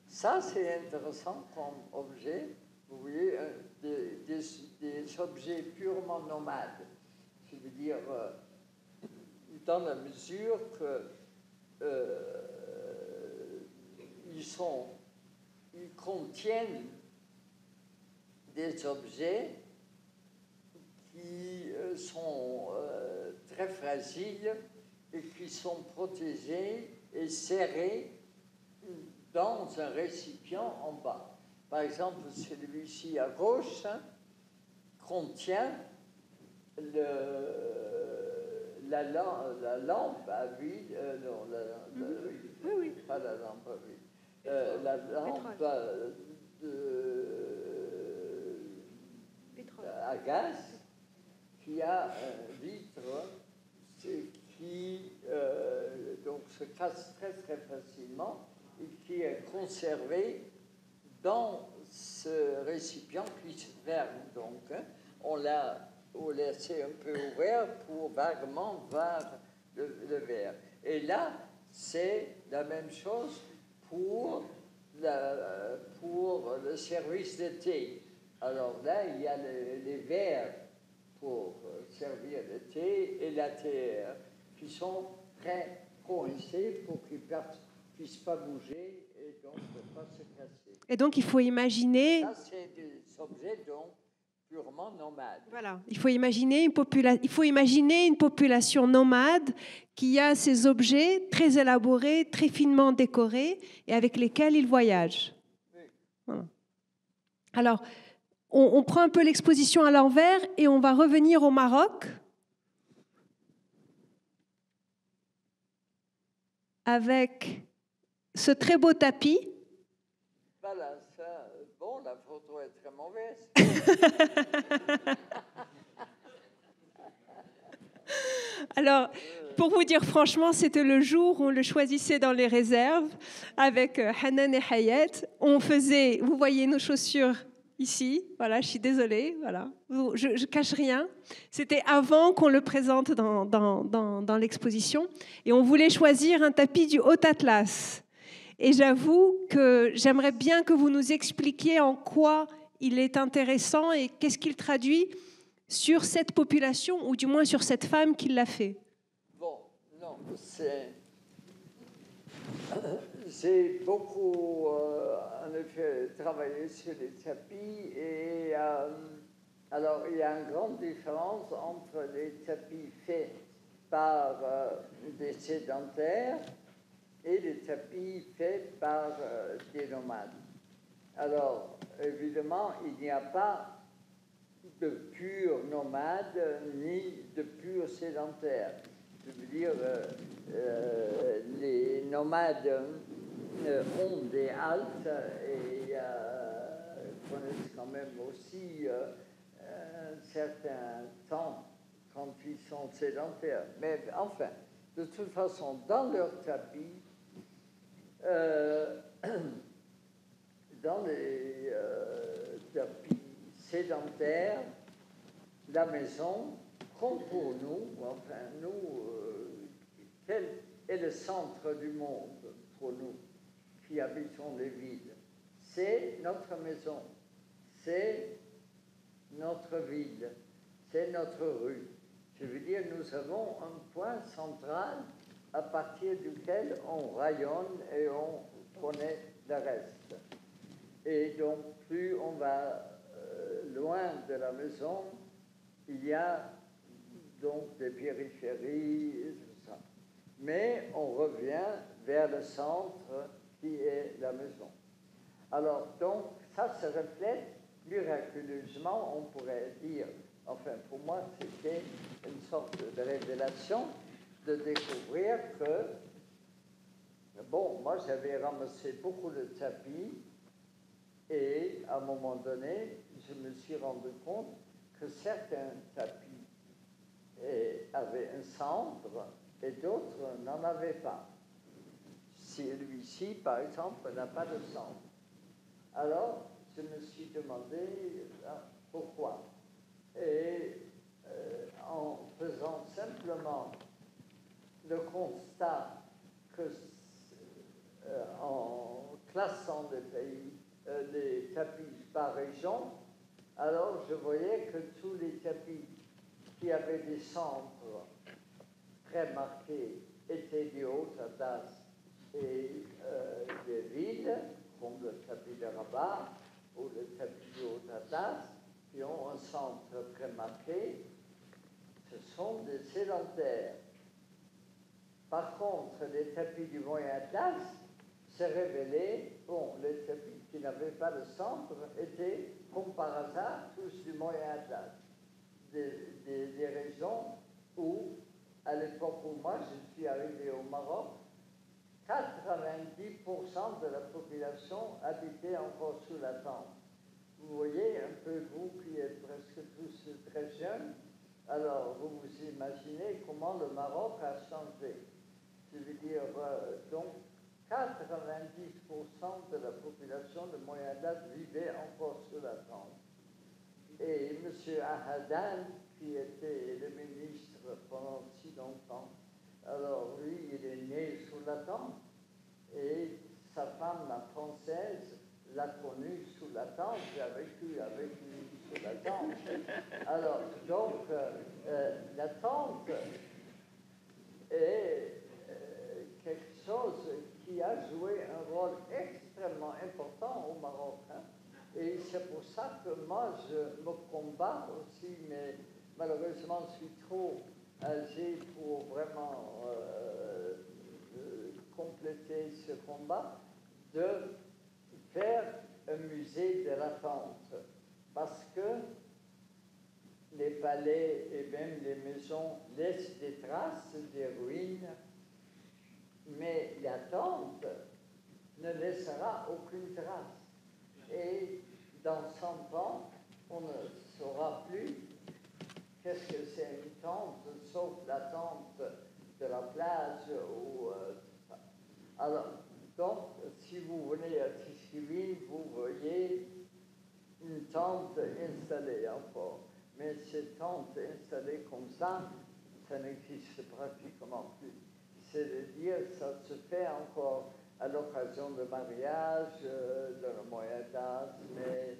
Ça, c'est intéressant comme objet. Vous voyez, des objets purement nomades. Je veux dire, dans la mesure que ils contiennent des objets qui sont très fragiles et qui sont protégés et serrés dans un récipient en bas. Par exemple, celui-ci à gauche contient la lampe à huile, oui, pas la lampe à huile, la lampe à gaz qui a un vitre qui donc se casse très très facilement et qui est conservé dans ce récipient qui se ferme. Donc, on l'a laissé un peu ouvert pour vaguement voir le verre. Et là, c'est la même chose pour le service de thé. Alors là, il y a les verres pour servir le thé et la théière qui sont très coincés pour qu'ils ne puissent pas bouger et donc ne pas se casser. Et donc, il faut imaginer... Ça, c'est des objets donc purement nomades. Voilà, il faut imaginer une population nomade qui a ces objets très élaborés, très finement décorés et avec lesquels ils voyagent. Oui. Voilà. Alors, on prend un peu l'exposition à l'envers et on va revenir au Maroc avec ce très beau tapis. Voilà, ça, bon, la photo est très mauvaise. Alors, pour vous dire franchement, c'était le jour où on le choisissait dans les réserves avec Hanan et Hayat. On faisait, vous voyez nos chaussures ici, voilà, je suis désolée, voilà, je cache rien. C'était avant qu'on le présente dans l'exposition. Et on voulait choisir un tapis du Haut-Atlas. Et j'avoue que j'aimerais bien que vous nous expliquiez en quoi il est intéressant et qu'est-ce qu'il traduit sur cette population, ou du moins sur cette femme qui l'a fait? Bon, non, j'ai beaucoup, en effet, travaillé sur les tapis et alors il y a une grande différence entre les tapis faits par des sédentaires et les tapis faits par des nomades. Alors, évidemment, il n'y a pas de purs nomades ni de purs sédentaires. Je veux dire, les nomades ont des haltes et connaissent quand même aussi un certain temps quand ils sont sédentaires. Mais enfin, de toute façon, dans leur tapis, dans les tapis sédentaires, la maison, comme pour nous, enfin nous, quel est le centre du monde pour nous qui habitons les villes? C'est notre maison, c'est notre ville, c'est notre rue. Je veux dire, nous avons un point central à partir duquel on rayonne et on connaît le reste. Et donc, plus on va loin de la maison, il y a donc des périphéries et tout ça. Mais on revient vers le centre qui est la maison. Alors, donc, ça se reflète miraculeusement, on pourrait dire, enfin, pour moi, c'était une sorte de révélation de découvrir que, bon, moi, j'avais ramassé beaucoup de tapis et, à un moment donné, je me suis rendu compte que certains tapis avaient un centre et d'autres n'en avaient pas. Celui-ci, par exemple, n'a pas de centre. Alors, je me suis demandé pourquoi. Et en faisant simplement le constat que, en classant les tapis par région, alors je voyais que tous les tapis qui avaient des centres très marqués étaient du Haut-Atlas et des villes, comme le tapis de Rabat ou le tapis du Haut-Atlas, qui ont un centre très marqué, ce sont des sédentaires. Par contre, les tapis du Moyen-Atlas s'est révélé, bon, les tapis qui n'avaient pas de centre étaient, comme par hasard, tous du Moyen-Atlas. Des régions où, à l'époque où moi je suis arrivé au Maroc, 90% de la population habitait encore sous la tente. Vous voyez, un peu vous qui êtes presque tous très jeunes, alors vous vous imaginez comment le Maroc a changé. Je veux dire, donc, 90% de la population de Moyen-Atlas vivait encore sous la tente. Et M. Ahadan, qui était le ministre pendant si longtemps, alors lui, il est né sous la tente et sa femme, la française, l'a connu sous la tente, il a vécu avec lui sous la tente. Alors, donc, la tente est quelque chose qui a joué un rôle extrêmement important au Maroc. Hein. Et c'est pour ça que moi, je me combats aussi, mais malheureusement, je suis trop âgé pour vraiment compléter ce combat, de faire un musée de la tente. Parce que les palais et même les maisons laissent des traces, des ruines, mais la tente ne laissera aucune trace. Et dans 100 ans, on ne saura plus qu'est-ce que c'est une tente, sauf la tente de la plage ou alors, donc, si vous venez à Tichiville, vous voyez une tente installée encore. Mais ces tentes installées comme ça n'existe pratiquement plus. C'est-à-dire, ça se fait encore à l'occasion de mariage, de la Moyen-Âge, mais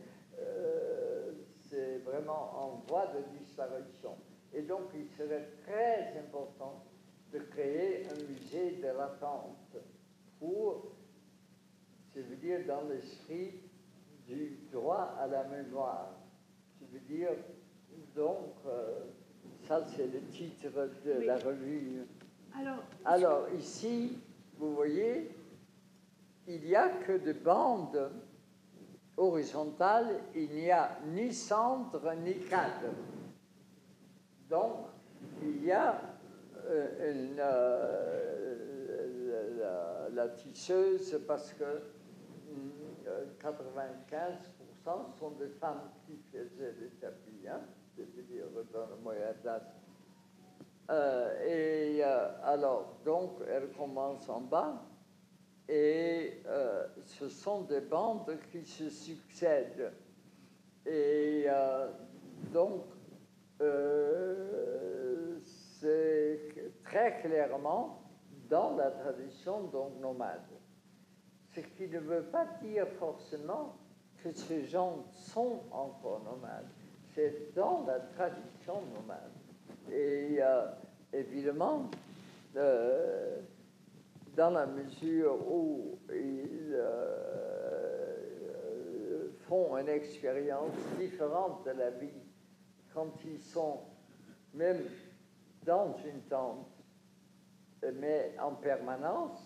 c'est vraiment en voie de disparition. Et donc, il serait très important de créer un musée de l'attente pour, je veux dire, dans l'esprit du droit à la mémoire. Je veux dire, donc, ça c'est le titre de la revue. Alors ici, vous voyez, il n'y a que des bandes horizontales, il n'y a ni centre ni cadre. Donc, il y a la tisseuse parce que 95% sont des femmes qui faisaient les tapis, hein, c'est-à-dire dans le Moyen Âge. Alors, donc, elle commence en bas et ce sont des bandes qui se succèdent. Et donc, c'est très clairement dans la tradition donc nomade. Ce qui ne veut pas dire forcément que ces gens sont encore nomades. C'est dans la tradition nomade. Et évidemment, dans la mesure où ils font une expérience différente de la vie, quand ils sont même dans une tente, mais en permanence,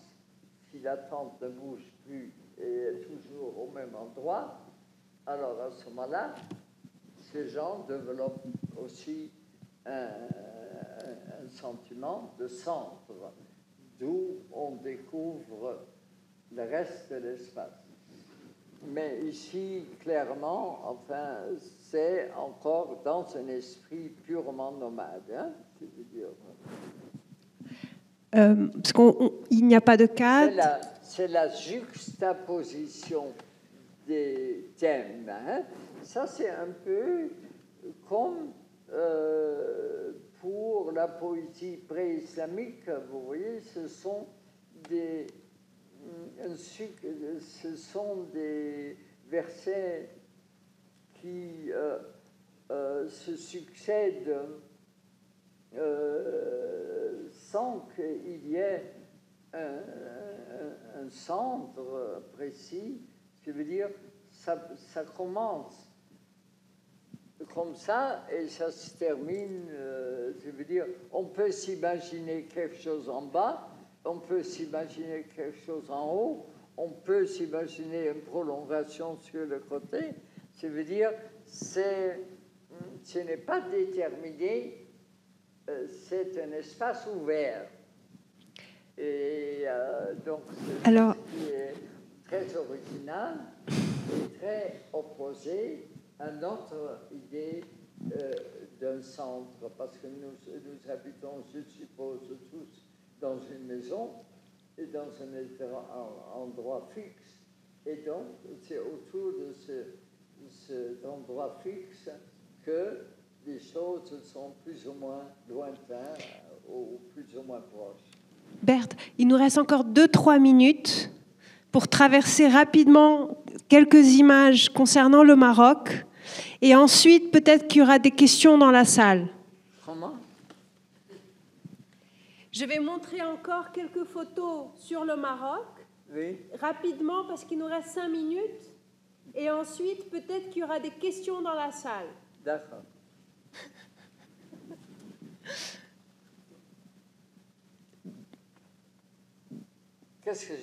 si la tente ne bouge plus et est toujours au même endroit, alors à ce moment-là, ces gens développent aussi un sentiment de centre, d'où on découvre le reste de l'espace. Mais ici, clairement, enfin, c'est encore dans un esprit purement nomade, hein, c'est-à-dire. Parce qu'il n'y a pas de cadre. C'est la juxtaposition des thèmes. Hein. Ça, c'est un peu comme pour la poésie pré-islamique. Vous voyez, ce sont des versets qui se succèdent sans qu'il y ait un centre précis. Je veux dire, ça commence comme ça et ça se termine. Je veux dire, on peut s'imaginer quelque chose en bas, on peut s'imaginer quelque chose en haut, on peut s'imaginer une prolongation sur le côté. Je veux dire, ce n'est pas déterminé, c'est un espace ouvert. Et donc, c'est ce qui est très original et très opposé à notre idée d'un centre, parce que nous habitons, je suppose, tous dans une maison et dans un endroit fixe. Et donc, c'est autour de cet endroit fixe que les choses sont plus ou moins lointaines ou plus ou moins proches. Berthe, il nous reste encore 2-3 minutes pour traverser rapidement quelques images concernant le Maroc. Et ensuite, peut-être qu'il y aura des questions dans la salle. Comment ? Je vais montrer encore quelques photos sur le Maroc, oui. Rapidement, parce qu'il nous reste 5 minutes. Et ensuite, peut-être qu'il y aura des questions dans la salle. D'accord. Qu'est-ce que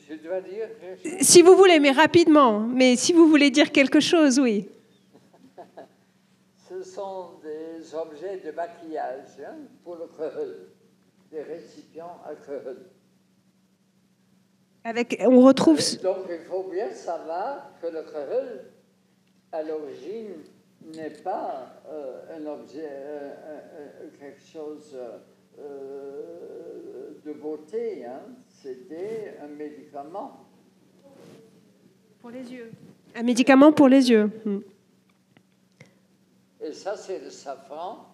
je dois dire ? Si vous voulez, mais rapidement. Mais si vous voulez dire quelque chose, oui. Ce sont des objets de maquillage, hein, pour le Kheuhl, des récipients à Kheuhl. On retrouve... Donc il faut bien savoir que le Kheuhl, à l'origine, n'est pas un objet, quelque chose de beauté, hein. C'était un médicament. Pour les yeux. Un médicament pour les yeux. Et ça, c'est le safran.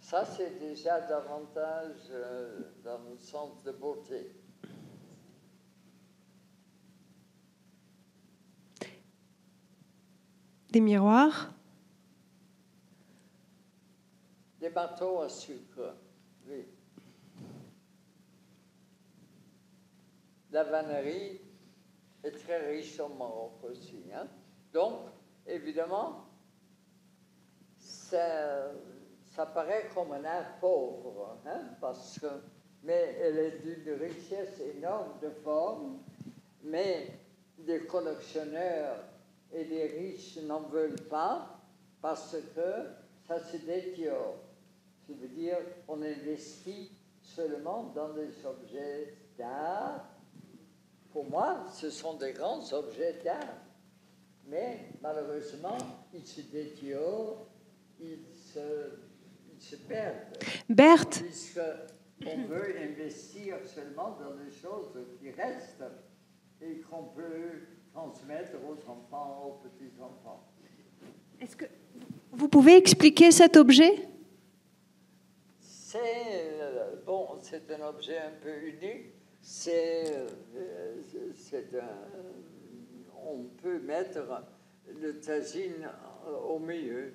Ça, c'est déjà davantage dans le sens de beauté. des miroirs. Des marteaux à sucre, oui. La vannerie est très riche au Maroc aussi. Hein. Donc, évidemment, ça paraît comme un art pauvre, hein, mais elle est d'une richesse énorme de formes, mais des collectionneurs et des riches n'en veulent pas parce que ça se détériore. Ça veut dire qu'on investit seulement dans des objets d'art. Pour moi, ce sont des grands objets d'art. Mais malheureusement, ils se détériorent, ils se perdent. Berthe, Puisqu'on veut investir seulement dans des choses qui restent et qu'on peut transmettre aux enfants, aux petits-enfants. est-ce que vous pouvez expliquer cet objet ? C'est un objet un peu unique. On peut mettre le tagine au milieu.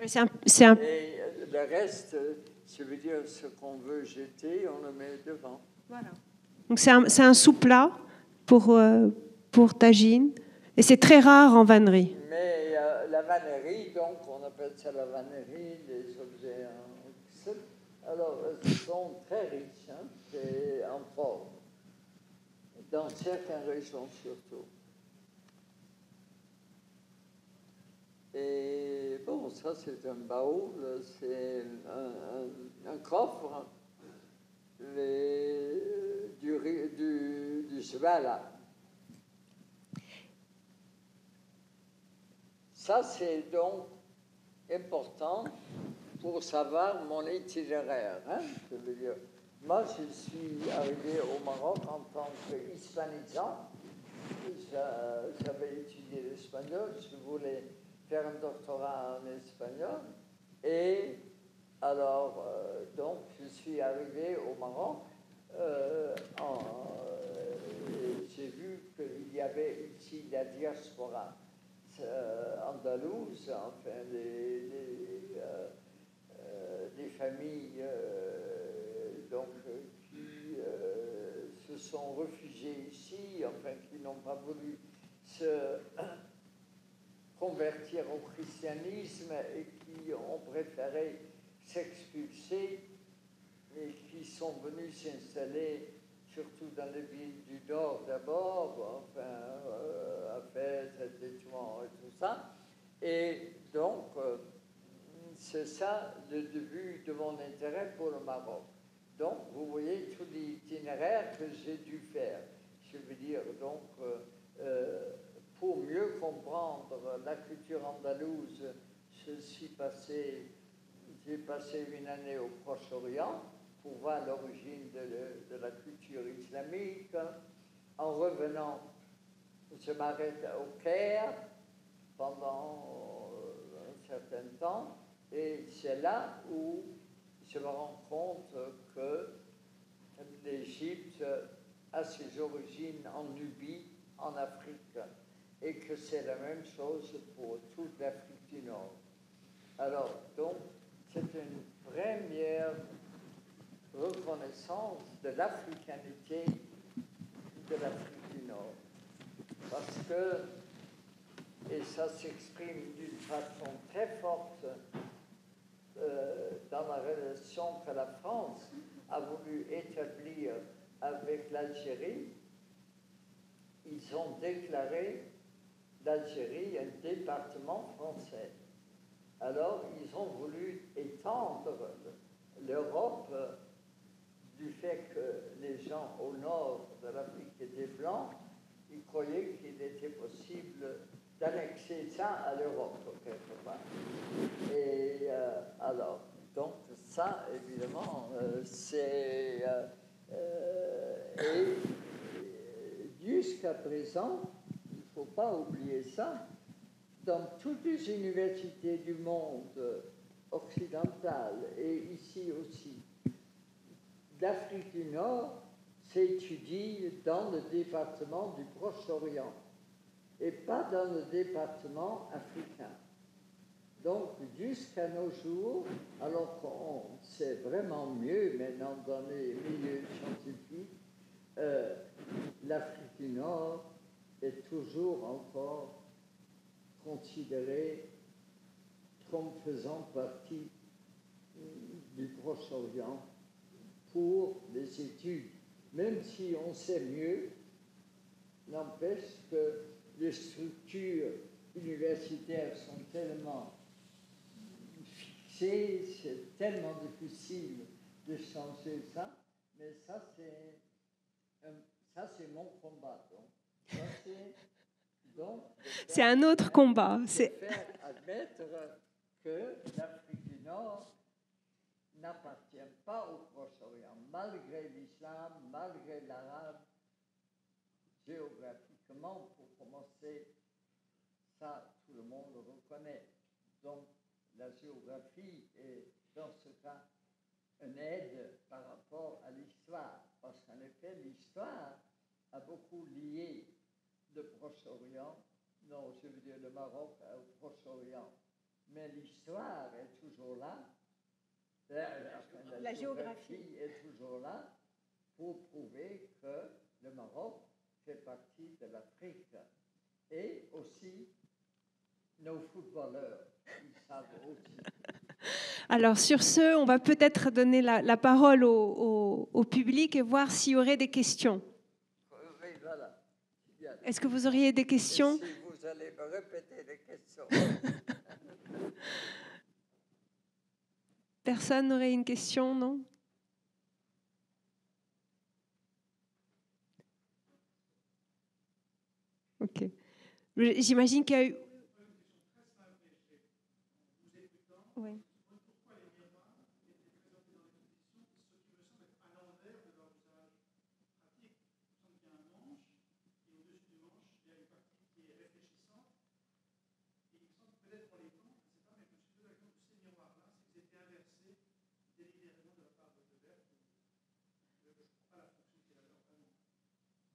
Et le reste, ça veut dire ce qu'on veut jeter, on le met devant. Voilà. Donc c'est un sous-plat pour tagine. Et c'est très rare en vannerie. Mais la vannerie, donc on appelle ça la vannerie, les objets en X. Alors, ils sont très riches, hein, en forme, dans certaines régions surtout. Et bon, ça c'est un baoul, c'est un coffre du cheval. Ça c'est donc important pour savoir mon itinéraire. Hein, je veux dire. Moi, je suis arrivé au Maroc en tant qu'hispanisant. J'avais étudié l'espagnol, je voulais faire un doctorat en espagnol. Et alors, donc, je suis arrivé au Maroc. J'ai vu qu'il y avait ici la diaspora andalouse, enfin, des familles qui se sont réfugiées ici, enfin qui n'ont pas voulu se convertir au christianisme et qui ont préféré s'expulser et qui sont venus s'installer surtout dans les villes du Nord d'abord, enfin à Fès, à Tétouan et tout ça. Et donc, c'est ça le début de mon intérêt pour le Maroc. Donc, vous voyez tout l'itinéraire que j'ai dû faire. Je veux dire, donc, pour mieux comprendre la culture andalouse, j'ai passé une année au Proche-Orient pour voir l'origine de la culture islamique. En revenant, je m'arrête au Caire pendant un certain temps. Et c'est là où je me rends compte que l'Égypte a ses origines en Nubie, en Afrique, et que c'est la même chose pour toute l'Afrique du Nord. Alors, donc, c'est une première reconnaissance de l'africanité de l'Afrique du Nord. Parce que, et ça s'exprime d'une façon très forte dans la relation que la France a voulu établir avec l'Algérie, ils ont déclaré l'Algérie un département français. Alors, ils ont voulu étendre l'Europe du fait que les gens au nord de l'Afrique étaient blancs, ils croyaient qu'il était possible d'annexer ça à l'Europe, quelque part. Et alors, donc ça, évidemment, c'est... et jusqu'à présent, il ne faut pas oublier ça, dans toutes les universités du monde occidental, et ici aussi, l'Afrique du Nord s'étudie dans le département du Proche-Orient. et pas dans le département africain. Donc, jusqu'à nos jours, alors qu'on sait vraiment mieux maintenant dans les milieux scientifiques, l'Afrique du Nord est toujours encore considérée comme faisant partie du Proche-Orient pour les études. Même si on sait mieux, n'empêche que les structures universitaires sont tellement fixées, c'est tellement difficile de changer ça, mais ça c'est mon combat. C'est un autre combat. C'est faire admettre que l'Afrique du Nord n'appartient pas au Proche-Orient, malgré l'islam, malgré l'arabe, géographiquement, pour commencer, ça, tout le monde le reconnaît. Donc, la géographie est, dans ce cas, une aide par rapport à l'histoire, parce qu'en effet, l'histoire a beaucoup lié le Proche-Orient, non, je veux dire le Maroc au Proche-Orient, mais l'histoire est toujours là, la géographie est toujours là pour prouver que le Maroc fait partie de l'Afrique. Et aussi, nos footballeurs, ils savent aussi. Alors sur ce, on va peut-être donner la parole au public et voir s'il y aurait des questions. Oui, voilà. Est-ce que vous auriez des questions? Et si vous allez me répéter les questions. Personne n'aurait une question, non? Ok. J'imagine qu'il y a eu... Oui.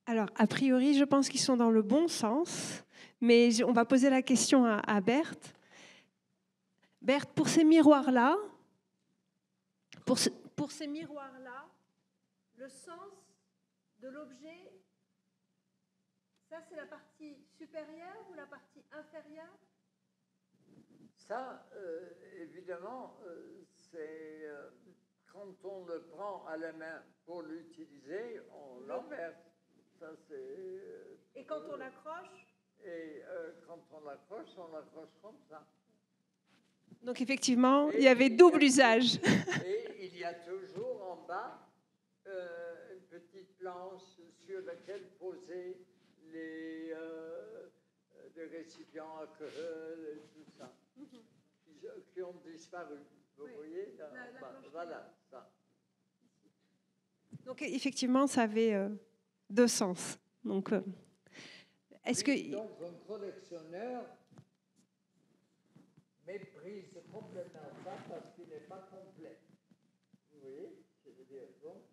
Alors, a priori, je pense qu'ils sont dans le bon sens, mais on va poser la question à Berthe. Berthe, pour ces miroirs-là, pour ces miroirs-là, le sens de l'objet, ça c'est la partie supérieure ou la partie inférieure? Ça, évidemment, c'est quand on le prend à la main pour l'utiliser, on l'enverse. Ça, et quand on l'accroche? Et quand on l'accroche comme ça. Donc effectivement, il y avait double usage. Et il y a toujours en bas une petite planche sur laquelle poser les récipients à queue et tout ça, qui ont disparu. Vous voyez là, voilà, ça. Donc effectivement, ça avait deux sens. Donc, est-ce que... Donc un collectionneur méprise complètement ça parce qu'il n'est pas complet. Vous voyez, je veux dire, donc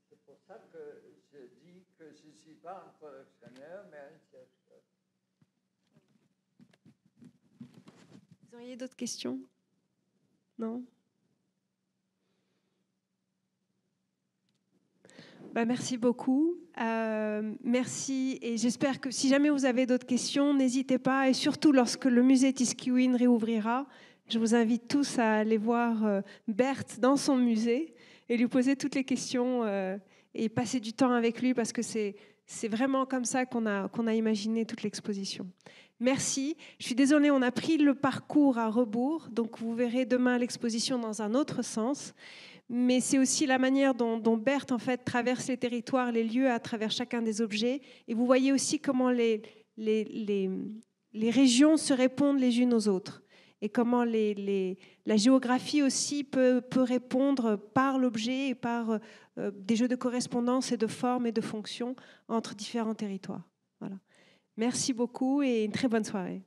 c'est pour ça que je dis que je ne suis pas un collectionneur, mais un chercheur. Vous auriez d'autres questions? Non? Merci beaucoup. Merci et j'espère que si jamais vous avez d'autres questions, n'hésitez pas. Et surtout lorsque le musée Tiskewin réouvrira, je vous invite tous à aller voir Berthe dans son musée et lui poser toutes les questions et passer du temps avec lui parce que c'est vraiment comme ça qu'on a imaginé toute l'exposition. Merci. Je suis désolée, on a pris le parcours à rebours, donc vous verrez demain l'exposition dans un autre sens. Mais c'est aussi la manière dont Berthe en fait traverse les territoires, les lieux à travers chacun des objets. Et vous voyez aussi comment les régions se répondent les unes aux autres. Et comment la géographie aussi peut répondre par l'objet et par des jeux de correspondance et de forme et de fonction entre différents territoires. Voilà. Merci beaucoup et une très bonne soirée.